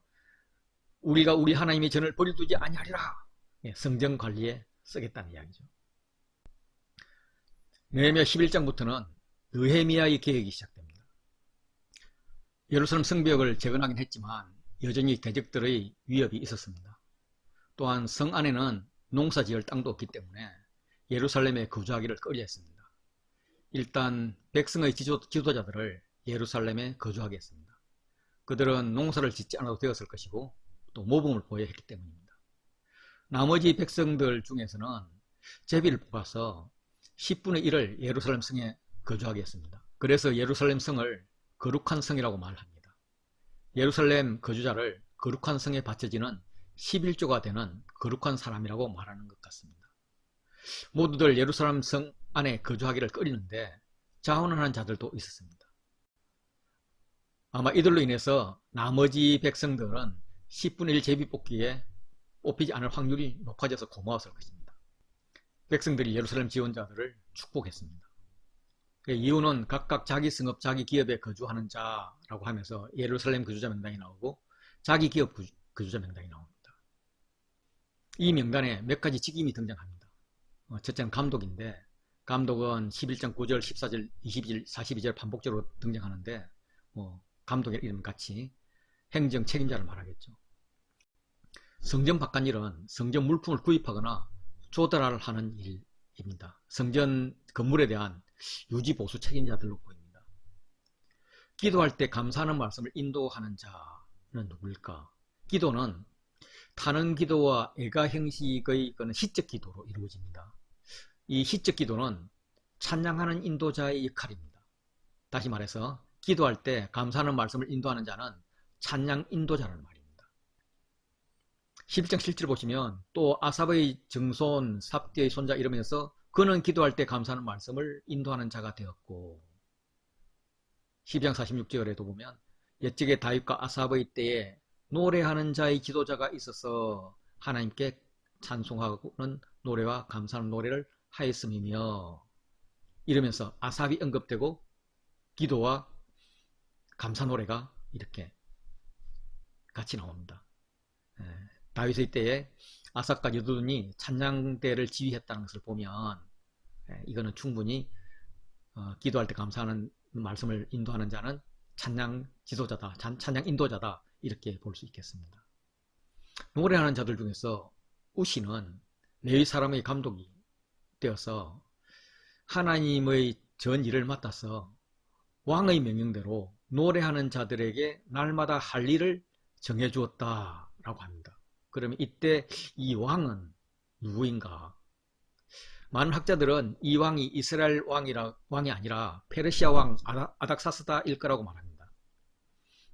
우리가 우리 하나님의 전을 버려두지 아니하리라, 성전 관리에 쓰겠다는 이야기죠. 느헤미야 11장부터는 느헤미야의 계획이 시작됩니다. 예루살렘 성벽을 재건하긴 했지만 여전히 대적들의 위협이 있었습니다. 또한 성 안에는 농사 지을 땅도 없기 때문에 예루살렘에 거주하기를 꺼려했습니다. 일단 백성의 지도자들을 예루살렘에 거주하게 했습니다. 그들은 농사를 짓지 않아도 되었을 것이고 또 모범을 보여야 했기 때문입니다. 나머지 백성들 중에서는 제비를 뽑아서 10분의 1을 예루살렘 성에 거주하게 했습니다. 그래서 예루살렘 성을 거룩한 성이라고 말합니다. 예루살렘 거주자를 거룩한 성에 바쳐지는 11조가 되는 거룩한 사람이라고 말하는 것 같습니다. 모두들 예루살렘 성 안에 거주하기를 꺼리는데 자원하는 자들도 있었습니다. 아마 이들로 인해서 나머지 백성들은 10분의 1 제비 뽑기에 뽑히지 않을 확률이 높아져서 고마웠을 것입니다. 백성들이 예루살렘 지원자들을 축복했습니다. 이유는 각각 자기 성읍, 자기 기업에 거주하는 자라고 하면서 예루살렘 거주자 명단이 나오고 자기 기업 거주자 명단이 나옵니다. 이 명단에 몇 가지 직임이 등장합니다. 첫째는 감독인데, 감독은 11장 9절, 14절, 22절, 42절 반복적으로 등장하는데 감독의 이름 같이 행정 책임자를 말하겠죠. 성전 바깥일은 성전 물품을 구입하거나 조달하는 일입니다. 성전 건물에 대한 유지 보수 책임자들로 보입니다. 기도할 때 감사하는 말씀을 인도하는 자는 누구일까? 기도는 타는 기도와 애가 형식의 시적 기도로 이루어집니다. 이 시적 기도는 찬양하는 인도자의 역할입니다. 다시 말해서 기도할 때 감사하는 말씀을 인도하는 자는 찬양 인도자라는 말입니다. 11장 7절 보시면 또 아삽의 증손 삽디의 손자 이러면서 그는 기도할 때 감사하는 말씀을 인도하는 자가 되었고, 12장 46절에도 보면 옛적에 다윗과 아삽의 때에 노래하는 자의 지도자가 있어서 하나님께 찬송하고는 노래와 감사하는 노래를 하였음이며, 이러면서 아삽이 언급되고 기도와 감사 노래가 이렇게 같이 나옵니다. 다윗의 때에 아삽과 여두둔이 찬양대를 지휘했다는 것을 보면 이거는 충분히 기도할 때 감사하는 말씀을 인도하는 자는 찬양 지도자다, 찬양 인도자다, 이렇게 볼 수 있겠습니다. 노래하는 자들 중에서 우시는 레위 사람의 감독이 되어서 하나님의 전 일을 맡아서 왕의 명령대로 노래하는 자들에게 날마다 할 일을 정해주었다라고 합니다. 그러면 이때 이 왕은 누구인가? 많은 학자들은 이 왕이 이스라엘 왕이 아니라 페르시아 왕 아닥사스다일 거라고 말합니다.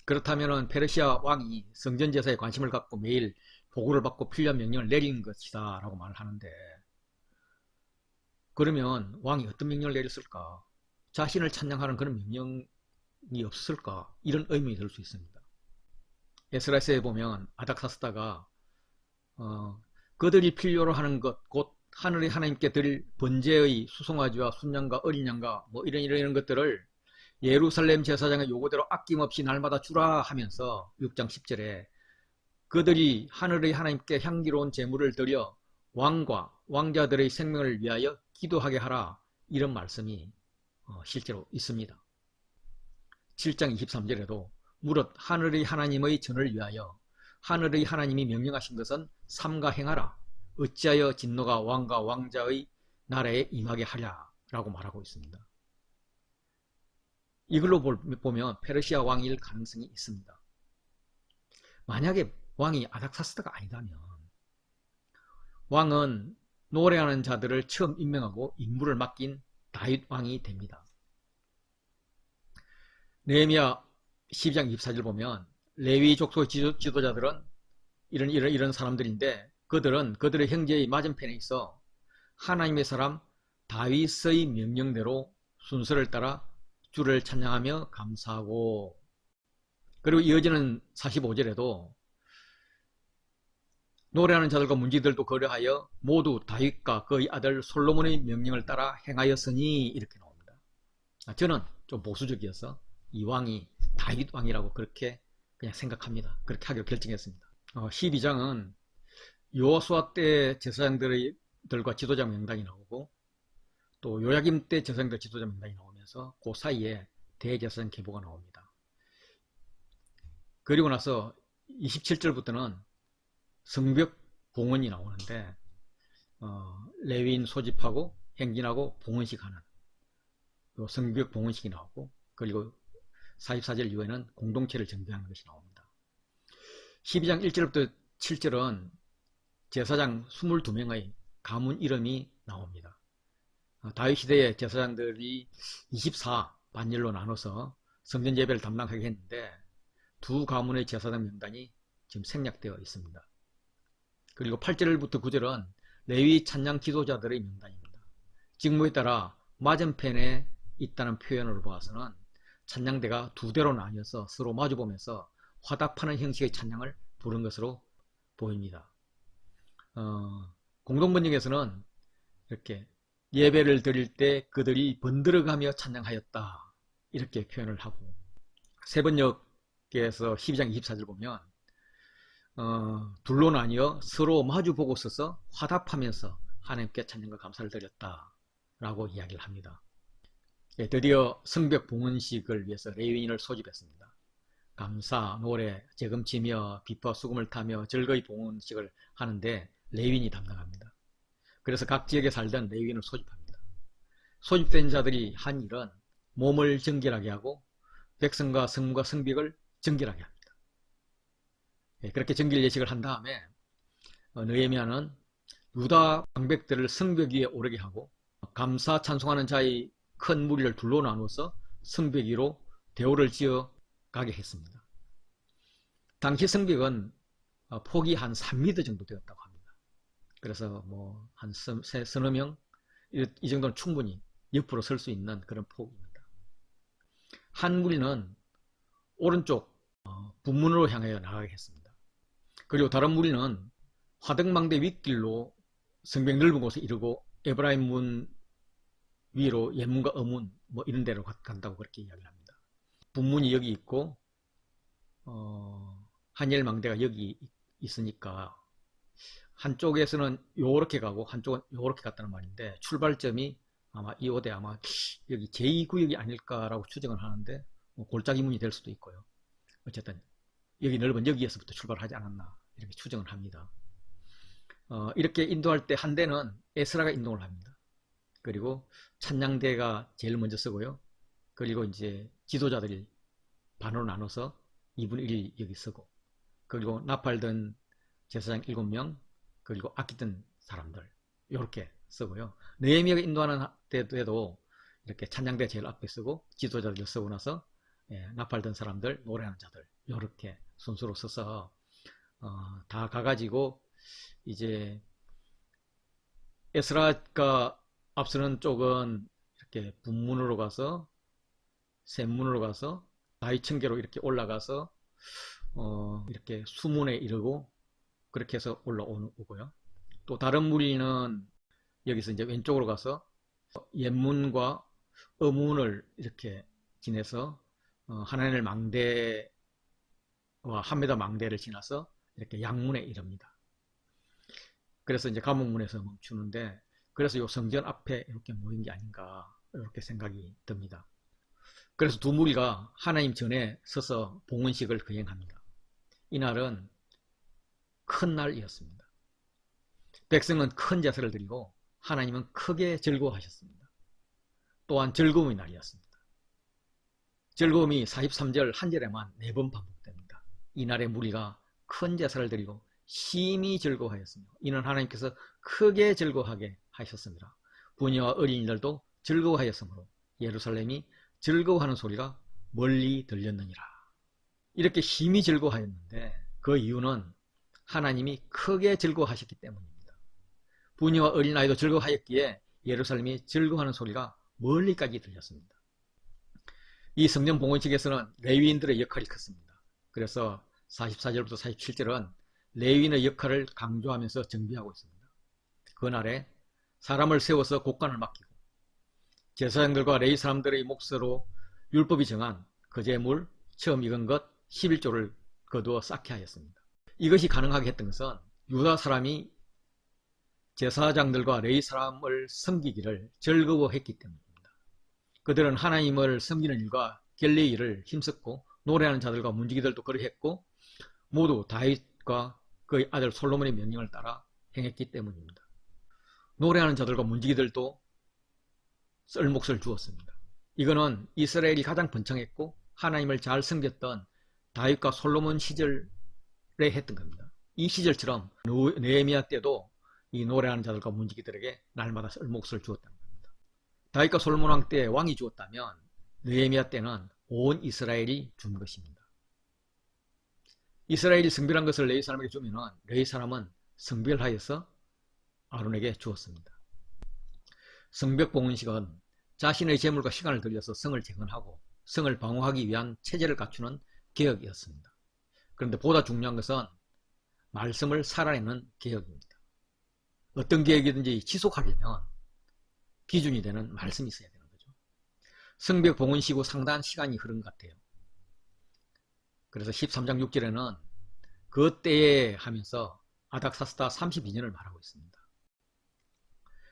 그렇다면 페르시아 왕이 성전 제사에 관심을 갖고 매일 보고를 받고 필요한 명령을 내린 것이다 라고 말을 하는데, 그러면 왕이 어떤 명령을 내렸을까? 자신을 찬양하는 그런 명령이 없을까? 이런 의문이 들 수 있습니다. 에스라서에 보면 아닥사스다가 그들이 필요로 하는 것, 곧 하늘의 하나님께 드릴 번제의 수송아지와 순양과 어린 양과 뭐 이런 것들을 예루살렘 제사장의 요구대로 아낌없이 날마다 주라 하면서 6장 10절에 그들이 하늘의 하나님께 향기로운 제물을 드려 왕과 왕자들의 생명을 위하여 기도하게 하라, 이런 말씀이 실제로 있습니다. 7장 23절에도 무릇 하늘의 하나님의 전을 위하여 하늘의 하나님이 명령하신 것은 삼가 행하라, 어찌하여 진노가 왕과 왕자의 나라에 임하게 하랴 라고 말하고 있습니다. 이걸로 보면 페르시아 왕일 가능성이 있습니다. 만약에 왕이 아닥사스다가 아니라면 왕은 노래하는 자들을 처음 임명하고 임무를 맡긴 다윗 왕이 됩니다. 느헤미야 12장 24절 보면 레위 족속 지도자들은 이런 사람들인데, 그들은 그들의 형제의 맞은편에 있어 하나님의 사람 다윗의 명령대로 순서를 따라 주를 찬양하며 감사하고, 그리고 이어지는 45절에도 노래하는 자들과 문지들도 거려하여 모두 다윗과 그의 아들 솔로몬의 명령을 따라 행하였으니, 이렇게 나옵니다. 저는 좀 보수적이어서 이 왕이 다윗 왕이라고 그렇게 그냥 생각합니다. 그렇게 하기로 결정했습니다. 12장은 여호수아 때 제사장들과 지도자 명단이 나오고, 또 요야김 때 제사장들 지도자 명단이 나오면서 그 사이에 대제사장 계보가 나옵니다. 그리고 나서 27절부터는 성벽 봉헌이 나오는데, 레위인 소집하고 행진하고 봉헌식 하는 성벽 봉헌식이 나오고, 그리고 44절 이후에는 공동체를 정비하는 것이 나옵니다. 12장 1절부터 7절은 제사장 22명의 가문 이름이 나옵니다. 다윗 시대의 제사장들이 24 반열로 나눠서 성전 예배를 담당하게 했는데, 두 가문의 제사장 명단이 지금 생략되어 있습니다. 그리고 8절부터 9절은 레위 찬양 기도자들의 명단입니다. 직무에 따라 맞은편에 있다는 표현을 보아서는 찬양대가 두 대로 나뉘어서 서로 마주보면서 화답하는 형식의 찬양을 부른 것으로 보입니다. 공동번역에서는 이렇게 예배를 드릴 때 그들이 번들어가며 찬양하였다, 이렇게 표현을 하고, 새번역에서 12장 24절 보면 둘로 나뉘어 서로 마주보고 서서 화답하면서 하나님께 찬양과 감사를 드렸다 라고 이야기를 합니다. 드디어 성벽 봉헌식을 위해서 레위인을 소집했습니다. 감사, 노래, 재금치며 비파 수금을 타며 즐거이 봉헌식을 하는데 레위인이 담당합니다. 그래서 각 지역에 살던 레위인을 소집합니다. 소집된 자들이 한 일은 몸을 정결하게 하고 백성과 성과 성벽을 정결하게 합니다. 그렇게 정결 예식을 한 다음에 느헤미야는 유다 방백들을 성벽 위에 오르게 하고, 감사 찬송하는 자의 큰 무리를 둘로 나누어서 성벽 위로 대오를 지어 가게 했습니다. 당시 성벽은 폭이 한 3m 정도 되었다고 합니다. 그래서 뭐 한 서너 명 이 정도는 충분히 옆으로 설 수 있는 그런 폭입니다. 한 무리는 오른쪽 북문으로 향하여 나가게 했습니다. 그리고 다른 무리는 화덕망대 윗길로 성벽 넓은 곳에 이르고 에브라임 문 위로 예문과 어문 뭐 이런 데로 간다고 그렇게 이야기를 합니다. 북문이 여기 있고 한열망대가 여기 있으니까 한쪽에서는 요렇게 가고 한쪽은 요렇게 갔다는 말인데, 출발점이 아마 이 오대 아마 여기 제2구역이 아닐까라고 추정을 하는데, 골짜기문이 될 수도 있고요. 어쨌든 여기 넓은 여기에서부터 출발하지 않았나 이렇게 추정을 합니다. 이렇게 인도할 때 한 대는 에스라가 인도를 합니다. 그리고 찬양대가 제일 먼저 쓰고요. 그리고 이제 지도자들이 반으로 나눠서 2분의 1이 여기 쓰고, 그리고 나팔 든 제사장 7명, 그리고 악기 든 사람들, 이렇게 쓰고요. 느헤미야가 인도하는 때도 이렇게 찬양대 제일 앞에 쓰고, 지도자들 쓰고 나서 나팔 든 사람들, 노래하는 자들, 이렇게 순서로 써서 다 가가지고 이제 에스라가 앞서는 쪽은 이렇게 분문으로 가서 샘문으로 가서 다윗청계로 이렇게 올라가서 이렇게 수문에 이르고 그렇게 해서 올라오고요. 또 다른 무리는 여기서 이제 왼쪽으로 가서 옛문과 어문을 이렇게 지내서 하나님의 망대와 한메다 망대를 지나서 이렇게 양문에 이릅니다. 그래서 이제 감옥문에서 멈추는데, 그래서 이 성전 앞에 이렇게 모인 게 아닌가 이렇게 생각이 듭니다. 그래서 두 무리가 하나님 전에 서서 봉헌식을 거행합니다. 이날은 큰 날이었습니다. 백성은 큰 제사를 드리고 하나님은 크게 즐거워하셨습니다. 또한 즐거움의 날이었습니다. 즐거움이 43절 한 절에만 4번 반복됩니다. 이날의 무리가 큰 제사를 드리고 심히 즐거워하였으며 이는 하나님께서 크게 즐거워하게 하셨습니다. 부녀와 어린이들도 즐거워하였으므로 예루살렘이 즐거워하는 소리가 멀리 들렸느니라. 이렇게 심히 즐거워하였는데 그 이유는 하나님이 크게 즐거워하셨기 때문입니다. 부녀와 어린아이도 즐거워하였기에 예루살렘이 즐거워하는 소리가 멀리까지 들렸습니다. 이 성전 봉헌식에서는 레위인들의 역할이 컸습니다. 그래서 44절부터 47절은 레위인의 역할을 강조하면서 정비하고 있습니다. 그날에 사람을 세워서 곡간을 맡기고 제사장들과 레위 사람들의 몫으로 율법이 정한 거제물 처음 익은 것 11조를 거두어 쌓게 하였습니다. 이것이 가능하게 했던 것은 유다 사람이 제사장들과 레위 사람을 섬기기를 즐거워했기 때문입니다. 그들은 하나님을 섬기는 일과 겟레의 일을 힘썼고 노래하는 자들과 문지기들도 그러했고 모두 다윗과 그의 아들 솔로몬의 명령을 따라 행했기 때문입니다. 노래하는 자들과 문지기들도 썰 몫을 주었습니다. 이거는 이스라엘이 가장 번창했고 하나님을 잘 섬겼던 다윗과 솔로몬 시절에 했던 겁니다. 이 시절처럼 느헤미야 때도 이 노래하는 자들과 문지기들에게 날마다 썰 몫을 주었다는 겁니다. 다윗과 솔로몬 왕 때 왕이 주었다면 느헤미야 때는 온 이스라엘이 준 것입니다. 이스라엘이 성별한 것을 레위 사람에게 주면은 레위 사람은 성별하여서 아론에게 주었습니다. 성벽 봉헌식은 자신의 재물과 시간을 들여서 성을 재건하고 성을 방어하기 위한 체제를 갖추는 개혁이었습니다. 그런데 보다 중요한 것은 말씀을 살아내는 개혁입니다. 어떤 개혁이든지 지속하려면 기준이 되는 말씀이 있어야 되는 거죠. 성벽 봉헌식 후 상당한 시간이 흐른 것 같아요. 그래서 13장 6절에는 그 때에 하면서 아닥사스다 32년을 말하고 있습니다.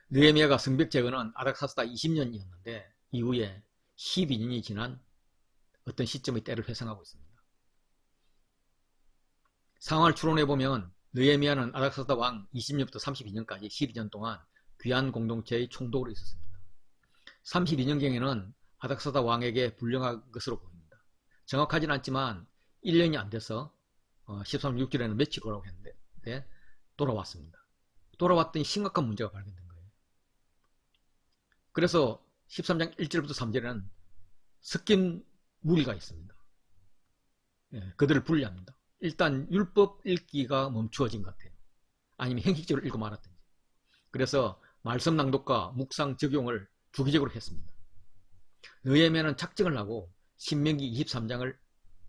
느헤미야가 성벽 재건은 아닥사스다 20년이었는데 이후에 12년이 지난 어떤 시점의 때를 회상하고 있습니다. 상황을 추론해보면 느헤미야는 아닥사스다 왕 20년부터 32년까지 12년 동안 귀한 공동체의 총독으로 있었습니다. 32년경에는 아닥사스다 왕에게 불령한 것으로 보입니다. 정확하진 않지만 1년이 안 돼서 13, 6절에는 며칠 오라고 했는데 돌아왔습니다. 돌아왔더니 심각한 문제가 발견된 거예요. 그래서 13장 1절부터 3절에는 섞인 무리가 있습니다. 그들을 분리합니다. 일단 율법 읽기가 멈추어진 것 같아요. 아니면 형식적으로 읽고 말았든지. 그래서 말씀 낭독과 묵상 적용을 주기적으로 했습니다. 느헤미야는 작정을 하고 신명기 23장을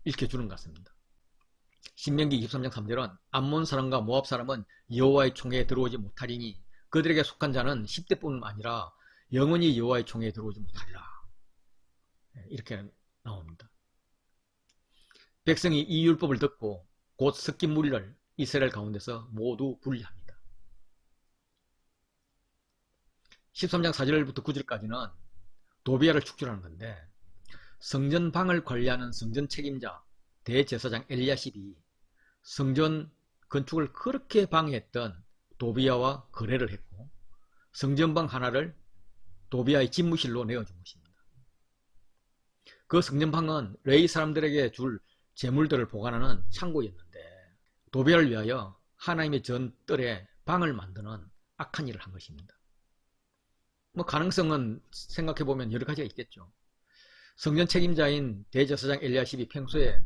읽혀주는 것 같습니다. 신명기 23장 3절은 암몬 사람과 모압 사람은 여호와의 총회에 들어오지 못하리니 그들에게 속한 자는 10대뿐만 아니라 영원히 여호와의 총회에 들어오지 못하리라. 이렇게 나옵니다. 백성이 이 율법을 듣고 곧 섞인 무리를 이스라엘 가운데서 모두 분리합니다. 13장 4절부터 9절까지는 도비야를 축출하는 건데 성전방을 관리하는 성전 책임자 대제사장 엘리야십이 성전 건축을 그렇게 방해했던 도비야와 거래를 했고 성전방 하나를 도비아의 집무실로 내어준 것입니다. 그 성전방은 레위 사람들에게 줄 재물들을 보관하는 창고였는데 도비아를 위하여 하나님의 전뜰에 방을 만드는 악한 일을 한 것입니다. 가능성은 생각해보면 여러 가지가 있겠죠. 성전 책임자인 대제사장 엘리야십이 평소에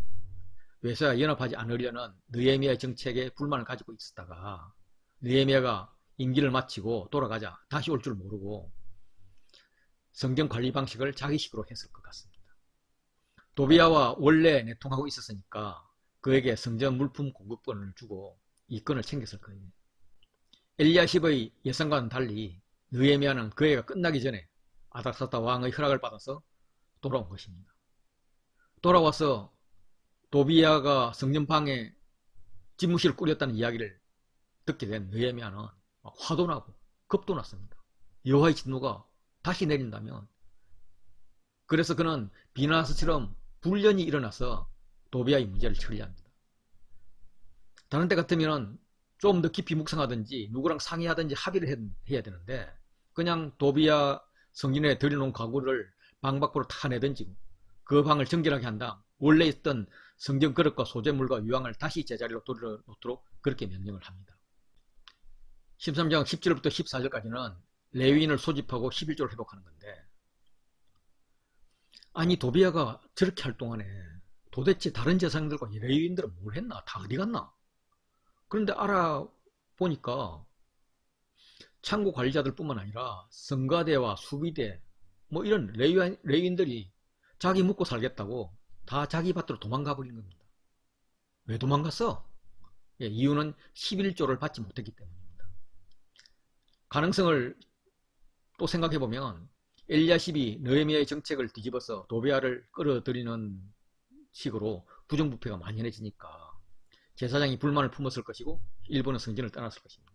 외세와 연합하지 않으려는 느헤미야의 정책에 불만을 가지고 있었다가 느헤미야가 임기를 마치고 돌아가자 다시 올 줄 모르고 성전 관리 방식을 자기식으로 했을 것 같습니다. 도비아와 원래 내통하고 있었으니까 그에게 성전 물품 공급권을 주고 이권을 챙겼을 거예요. 엘리야십의 예상과는 달리 느헤미야는 그 해가 끝나기 전에 아닥사다 왕의 허락을 받아서 돌아온 것입니다. 돌아와서 도비아가 성전방에 집무실을 꾸렸다는 이야기를 듣게 된 느헤미야는 화도 나고 겁도 났습니다. 여호와의 진노가 다시 내린다면. 그래서 그는 비나스처럼 불련이 일어나서 도비아의 문제를 처리합니다. 다른 때 같으면 좀 더 깊이 묵상하든지 누구랑 상의하든지 합의를 해야 되는데 그냥 도비아 성전에 들여놓은 가구를 방 밖으로 다 내던지고 그 방을 정결하게 한다. 원래 있던 성전 그릇과 소재물과 유황을 다시 제자리로 돌려놓도록 그렇게 명령을 합니다. 13장 10절부터 14절까지는 레위인을 소집하고 11조를 회복하는 건데 아니 도비아가 저렇게 할 동안에 도대체 다른 제사장들과 레위인들은 뭘 했나? 다 어디 갔나? 그런데 알아보니까 창고 관리자들 뿐만 아니라 성가대와 수비대 이런 레위인들이 자기 묵고 살겠다고 다 자기 밭으로 도망가 버린 겁니다. 왜 도망갔어? 이유는 11조를 받지 못했기 때문입니다. 가능성을 또 생각해보면 엘리야십이 느헤미야의 정책을 뒤집어서 도비아를 끌어들이는 식으로 부정부패가 만연해지니까 제사장이 불만을 품었을 것이고 일본은 성전을 떠났을 것입니다.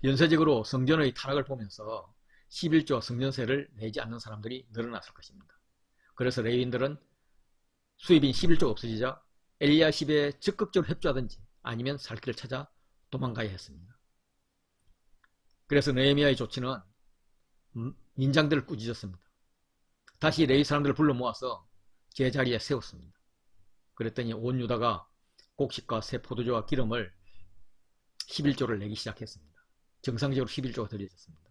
연쇄적으로 성전의 타락을 보면서 11조 성전세를 내지 않는 사람들이 늘어났을 것입니다. 그래서 레위인들은 수입인 11조가 없어지자 엘리야십에 적극적으로 협조하든지 아니면 살 길을 찾아 도망가야 했습니다. 그래서 느헤미야의 조치는 민장들을 꾸짖었습니다. 다시 레위 사람들을 불러 모아서 제자리에 세웠습니다. 그랬더니 온 유다가 곡식과 새 포도주와 기름을 11조를 내기 시작했습니다. 정상적으로 11조가 드려졌습니다.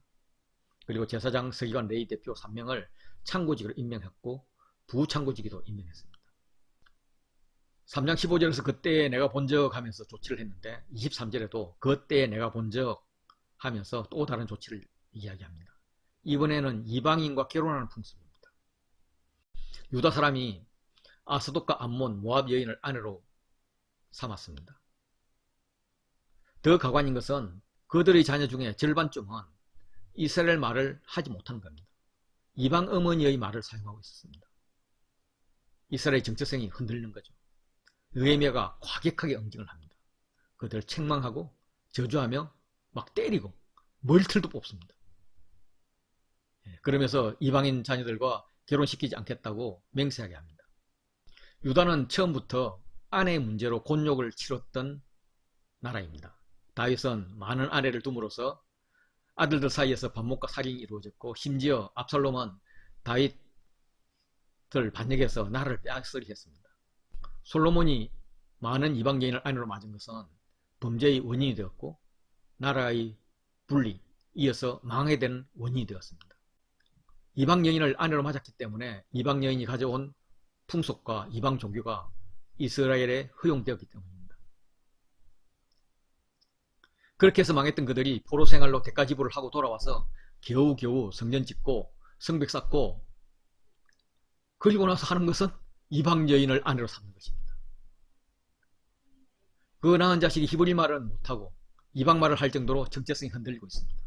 그리고 제사장 서기관 레위 대표 3명을 창고직으로 임명했고 부창고직에도 임명했습니다. 3장 15절에서 그때에 내가 본 적 하면서 조치를 했는데 23절에도 그때에 내가 본 적 하면서 또 다른 조치를 이야기합니다. 이번에는 이방인과 결혼하는 풍습입니다. 유다 사람이 아스돗과 암몬, 모압 여인을 아내로 삼았습니다. 더 가관인 것은 그들의 자녀 중에 절반쯤은 이스라엘 말을 하지 못하는 겁니다. 이방 어머니의 말을 사용하고 있었습니다. 이스라엘의 정체성이 흔들리는 거죠. 느헤미야가 과격하게 응징을 합니다. 그들을 책망하고 저주하며 막 때리고 머리털도 뽑습니다. 그러면서 이방인 자녀들과 결혼시키지 않겠다고 맹세하게 합니다. 유다는 처음부터 아내의 문제로 곤욕을 치렀던 나라입니다. 다윗은 많은 아내를 둠으로써 아들들 사이에서 반목과 살인이 이루어졌고 심지어 압살롬은 다윗을 반역해서 나라를 빼앗으려 했습니다. 솔로몬이 많은 이방 여인을 아내로 맞은 것은 범죄의 원인이 되었고 나라의 분리, 이어서 망하게 되는 원인이 되었습니다. 이방 여인을 아내로 맞았기 때문에 이방 여인이 가져온 풍속과 이방 종교가 이스라엘에 허용되었기 때문입니다. 그렇게 해서 망했던 그들이 포로 생활로 대가지불을 하고 돌아와서 겨우겨우 성전 짓고 성벽 쌓고 그리고 나서 하는 것은 이방 여인을 아내로 삼는 것입니다. 그 낳은 자식이 히브리 말은 못하고 이방 말을 할 정도로 정체성이 흔들리고 있습니다.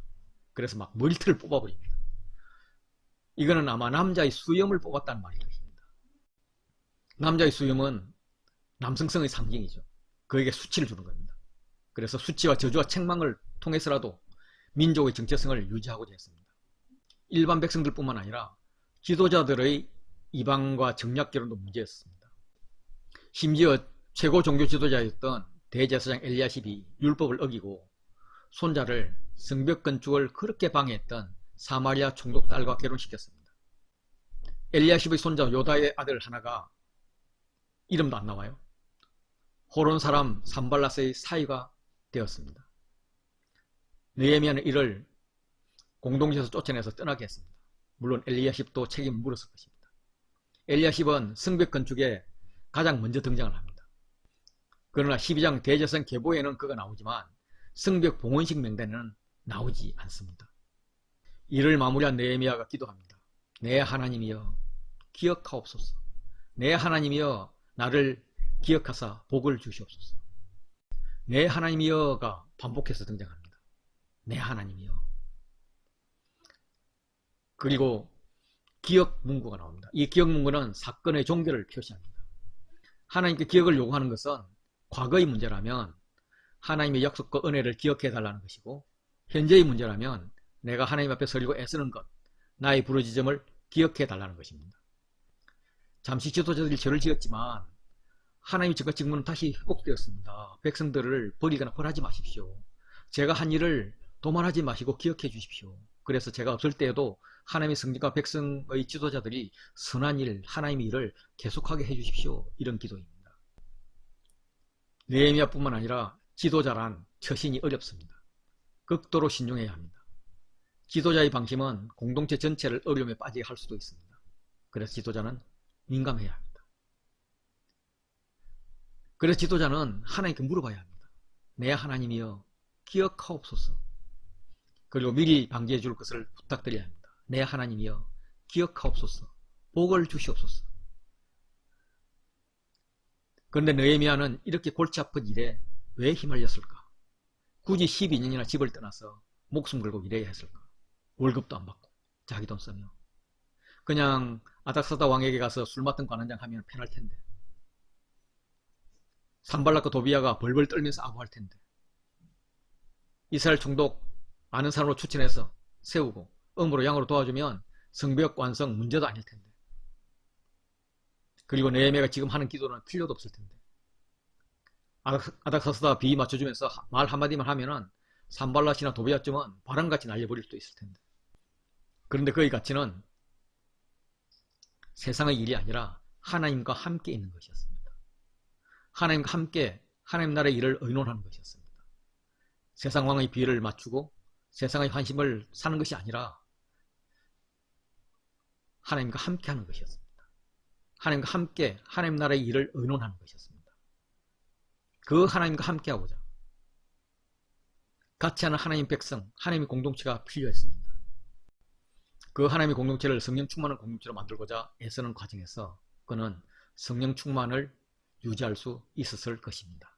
그래서 막 머리털을 뽑아버립니다. 이거는 아마 남자의 수염을 뽑았다는 말일 것입니다. 남자의 수염은 남성성의 상징이죠. 그에게 수치를 주는 겁니다. 그래서 수치와 저주와 책망을 통해서라도 민족의 정체성을 유지하고자 했습니다. 일반 백성들뿐만 아니라 지도자들의 이방과 정략 결혼도 문제였습니다. 심지어 최고 종교 지도자였던 대제사장 엘리야십이 율법을 어기고 손자를 성벽 건축을 그렇게 방해했던 사마리아 총독 딸과 결혼시켰습니다. 엘리야십의 손자 요다의 아들 하나가 이름도 안 나와요. 호론 사람 산발랏의 사위가 되었습니다. 느헤미야는 이를 공동체에서 쫓아내서 떠나게 했습니다. 물론 엘리야십도 책임을 물었을 것입니다. 엘리야십은 성벽 건축에 가장 먼저 등장을 합니다. 그러나 12장 대제선 계보에는 그가 나오지만 성벽 봉헌식 명단에는 나오지 않습니다. 이를 마무리한 느헤미야가 기도합니다. 내 하나님이여 기억하옵소서. 내 하나님이여 나를 기억하사 복을 주시옵소서. 내 하나님이여가 반복해서 등장합니다. 내 하나님이여. 그리고 기억 문구가 나옵니다. 이 기억 문구는 사건의 종결을 표시합니다. 하나님께 기억을 요구하는 것은 과거의 문제라면 하나님의 약속과 은혜를 기억해 달라는 것이고, 현재의 문제라면 내가 하나님 앞에 서려고 애쓰는 것, 나의 부르짖음을 기억해 달라는 것입니다. 잠시 지도자들이 죄를 지었지만 하나님의 증거 직무는 다시 회복되었습니다. 백성들을 버리거나 벌하지 마십시오. 제가 한 일을 도말하지 마시고 기억해 주십시오. 그래서 제가 없을 때에도 하나님의 성전과 백성의 지도자들이 선한 일, 하나님의 일을 계속하게 해 주십시오. 이런 기도입니다. 느헤미야뿐만 아니라 지도자란 처신이 어렵습니다. 극도로 신중해야 합니다. 지도자의 방심은 공동체 전체를 어려움에 빠지게 할 수도 있습니다. 그래서 지도자는 민감해야 합니다. 그래서 지도자는 하나님께 물어봐야 합니다. 내 하나님이여 기억하옵소서. 그리고 미리 방지해 줄 것을 부탁드려야 합니다. 내 하나님이여 기억하옵소서. 복을 주시옵소서. 그런데 느헤미야는 이렇게 골치 아픈 일에 왜 휘말렸을까? 굳이 12년이나 집을 떠나서 목숨 걸고 일해야 했을까? 월급도 안 받고 자기 돈 쓰며 그냥 아닥사다 왕에게 가서 술 맡은 관원장 하면 편할 텐데, 산발락과 도비야가 벌벌 떨면서 아부할 텐데, 이스라엘 총독 아는 사람으로 추천해서 세우고 음으로 양으로 도와주면 성벽 완성 문제도 아닐 텐데, 그리고 느헤미야가 지금 하는 기도는 필요도 없을 텐데, 아닥사스다 비위 맞춰주면서 말 한마디만 하면은 산발랏이나 도비야쯤은 바람같이 날려버릴 수도 있을 텐데, 그런데 그의 가치는 세상의 일이 아니라 하나님과 함께 있는 것이었습니다. 하나님과 함께 하나님 나라의 일을 의논하는 것이었습니다. 세상 왕의 비위를 맞추고 세상의 환심을 사는 것이 아니라 하나님과 함께 하는 것이었습니다. 하나님과 함께 하나님 나라의 일을 의논하는 것이었습니다. 그 하나님과 함께 하고자 같이 하는 하나님 백성, 하나님의 공동체가 필요했습니다. 그 하나님의 공동체를 성령 충만한 공동체로 만들고자 애쓰는 과정에서 그는 성령 충만을 유지할 수 있었을 것입니다.